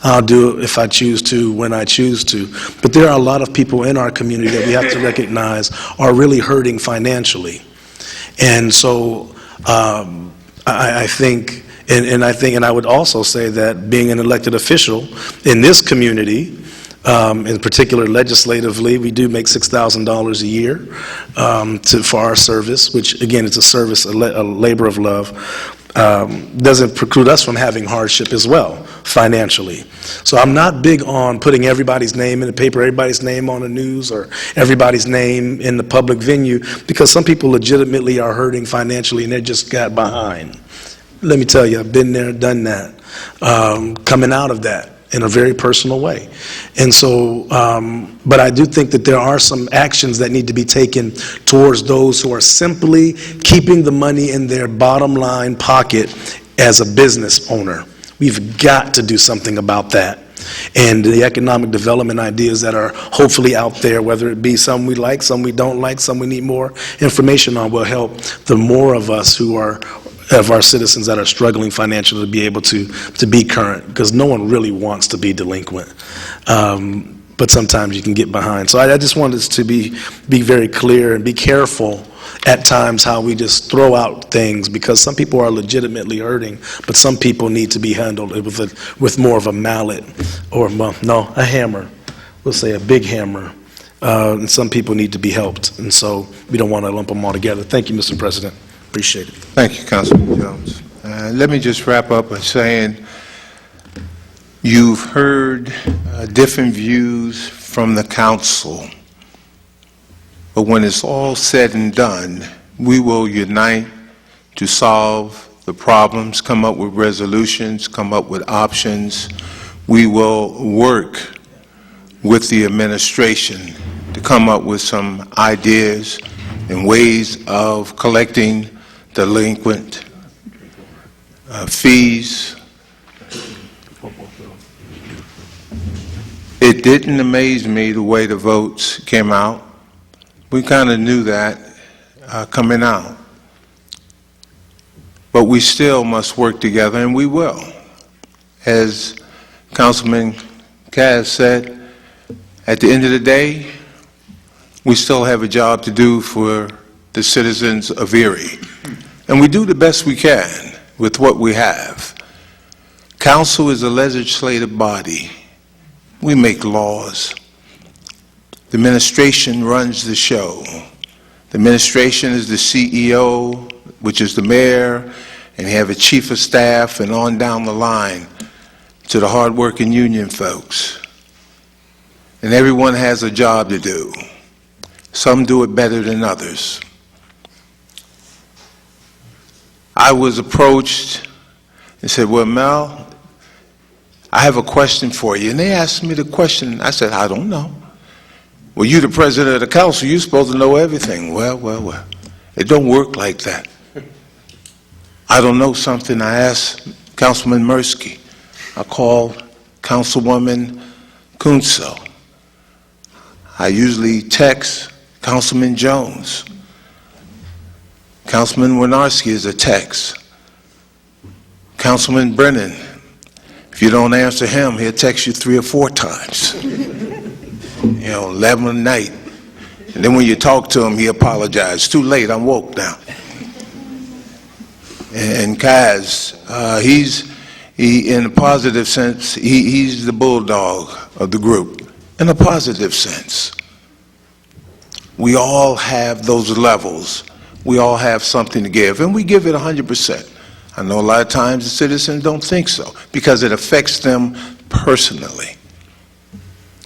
Speaker 2: I'll do it if I choose to, when I choose to. But there are a lot of people in our community that we have to recognize are really hurting financially. And so I think, and I would also say that being an elected official in this community, in particular legislatively, we do make $6,000 a year for our service, which again, it's a service, a labor of love. Doesn't preclude us from having hardship as well, financially. So I'm not big on putting everybody's name in the paper, everybody's name on the news, or everybody's name in the public venue, because some people legitimately are hurting financially and they just got behind. Let me tell you, I've been there, done that, coming out of that in a very personal way. And so, but I do think that there are some actions that need to be taken towards those who are simply keeping the money in their bottom line pocket as a business owner. We've got to do something about that. And the economic development ideas that are hopefully out there, whether it be some we like, some we don't like, some we need more information on, will help the more of us who are of our citizens that are struggling financially to be able to be current, because no one really wants to be delinquent. But sometimes you can get behind. So I just wanted us to be very clear and be careful at times how we just throw out things, because some people are legitimately hurting, but some people need to be handled with more of a mallet, or a hammer. We'll say a big hammer. And some people need to be helped, and so we don't want to lump them all together. Thank you, Mr. President. Appreciate it.
Speaker 3: Thank you, Councilman Jones. Let me just wrap up by saying you've heard different views from the council, but when it's all said and done, we will unite to solve the problems, come up with resolutions, come up with options. We will work with the administration to come up with some ideas and ways of collecting delinquent fees. It didn't amaze me the way the votes came out. We kind of knew that coming out. But we still must work together, and we will. As Councilman Kaz said, at the end of the day, we still have a job to do for the citizens of Erie. And we do the best we can with what we have. Council is a legislative body. We make laws. The administration runs the show. The administration is the CEO, which is the mayor, and you have a chief of staff, and on down the line to the hard-working union folks. And everyone has a job to do. Some do it better than others. I was approached and said, well, Mel, I have a question for you. And they asked me the question. I said, I don't know. Well, you're the president of the council. You're supposed to know everything. Well. It don't work like that. I don't know something. I asked Councilman Mirsky. I called Councilwoman Kunso. I usually text Councilman Jones. Councilman Winarski is a text. Councilman Brennan. If you don't answer him, he'll text you 3 or 4 times. 11 at night. And then when you talk to him, he apologizes. Too late, I'm woke now. And Kaz, he in a positive sense, he's the bulldog of the group, in a positive sense. We all have those levels. We all have something to give, and we give it 100%. I know a lot of times the citizens don't think so, because it affects them personally.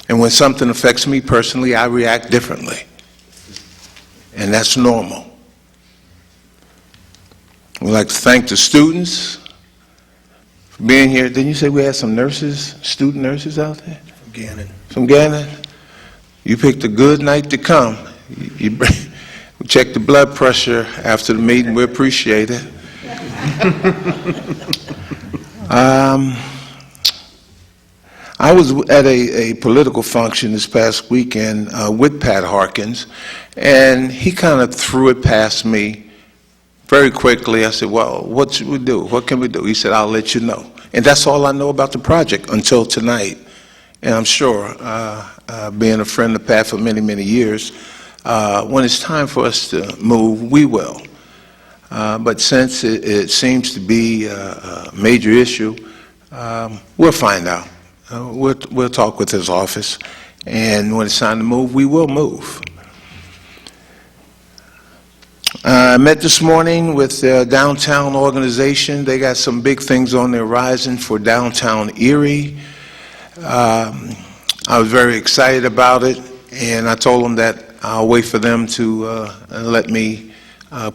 Speaker 3: And when something affects me personally, I react differently. And that's normal. We'd like to thank the students for being here. Didn't you say we had some nurses, student nurses out there?
Speaker 11: From Gannon.
Speaker 3: From Gannon? You picked a good night to come. We checked the blood pressure after the meeting. We appreciate it. I was at a political function this past weekend with Pat Harkins, and he kind of threw it past me very quickly. I said, well, what should we do? What can we do? He said, I'll let you know. And that's all I know about the project until tonight. And I'm sure, being a friend of Pat for many, many years, when it's time for us to move, we will. But since it seems to be a major issue, we'll find out. We'll talk with his office, and when it's time to move, we will move. I met this morning with the downtown organization. They got some big things on the horizon for downtown Erie. I was very excited about it, and I told them that I'll wait for them to let me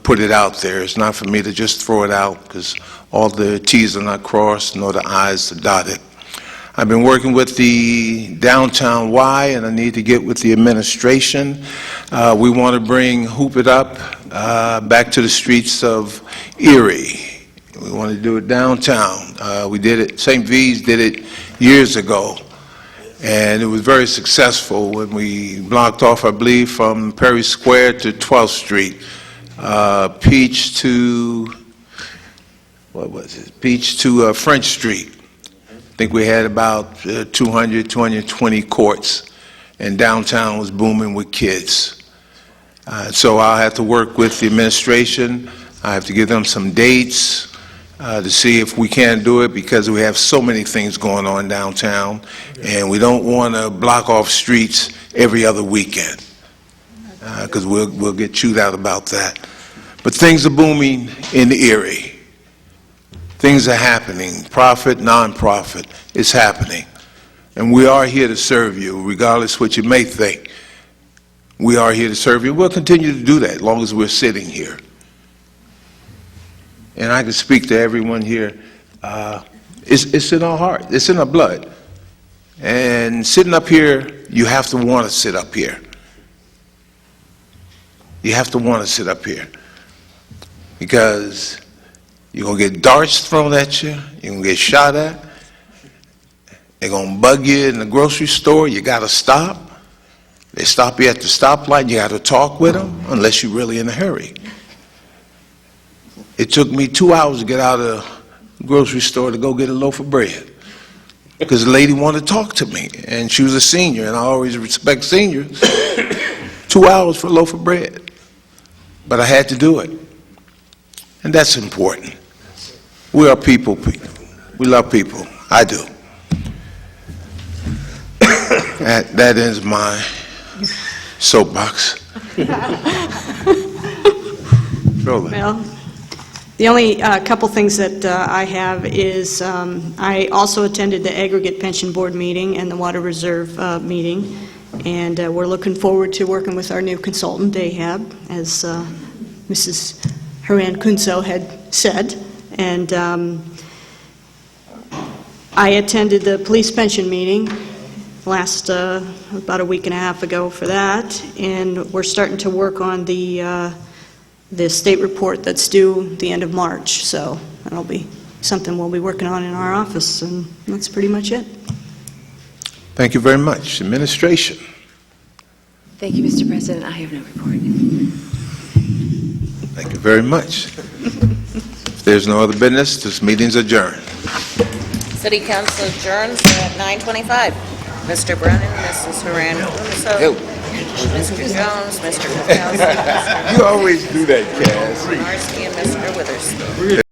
Speaker 3: put it out there. It's not for me to just throw it out, because all the T's are not crossed, nor the I's are dotted. I've been working with the Downtown Y, and I need to get with the administration. We want to bring Hoop It Up back to the streets of Erie. We want to do it downtown. We did it, St. V's did it years ago, and it was very successful when we blocked off, I believe, from Perry Square to 12th Street, Peach to, what was it, Peach to French Street. I think we had about 200, 220 courts, and downtown was booming with kids. So I'll have to work with the administration. I have to give them some dates to see if we can do it, because we have so many things going on downtown, and we don't want to block off streets every other weekend, because we'll get chewed out about that. But things are booming in the Erie. Things are happening, profit, non-profit, it's happening. And we are here to serve you, regardless what you may think. We are here to serve you. We'll continue to do that as long as we're sitting here. And I can speak to everyone here. It's in our heart, it's in our blood. And sitting up here, you have to want to sit up here. You have to want to sit up here. Because you're going to get darts thrown at you. You're going to get shot at. They're going to bug you in the grocery store. You got to stop. They stop you at the stoplight. You got to talk with them, unless you're really in a hurry. It took me 2 hours to get out of the grocery store to go get a loaf of bread, because the lady wanted to talk to me, and she was a senior, and I always respect seniors. 2 hours for a loaf of bread. But I had to do it. And that's important. We are people. We love people. I do. That ends my soapbox.
Speaker 17: Well, the only couple things that I have is I also attended the Aggregate Pension Board meeting and the Water Reserve meeting, and we're looking forward to working with our new consultant, Ahab, as Mrs. Haran Kunso had said. And I attended the police pension meeting last about a week and a half ago for that, and we're starting to work on the state report that's due the end of March, so that'll be something we'll be working on in our office, and that's pretty much it.
Speaker 3: Thank you very much. Administration.
Speaker 18: Thank you, Mr. President. I have no report.
Speaker 3: Thank you very much. If there's no other business, this meeting's adjourned.
Speaker 1: City Council adjourns at 9:25. Mr. Brennan, Mrs. Haran Kunso, Mr. Jones, Mr. Kukowski,
Speaker 3: You always do that, Cass.
Speaker 1: Mr. Narski, and Mr. Witherspoon.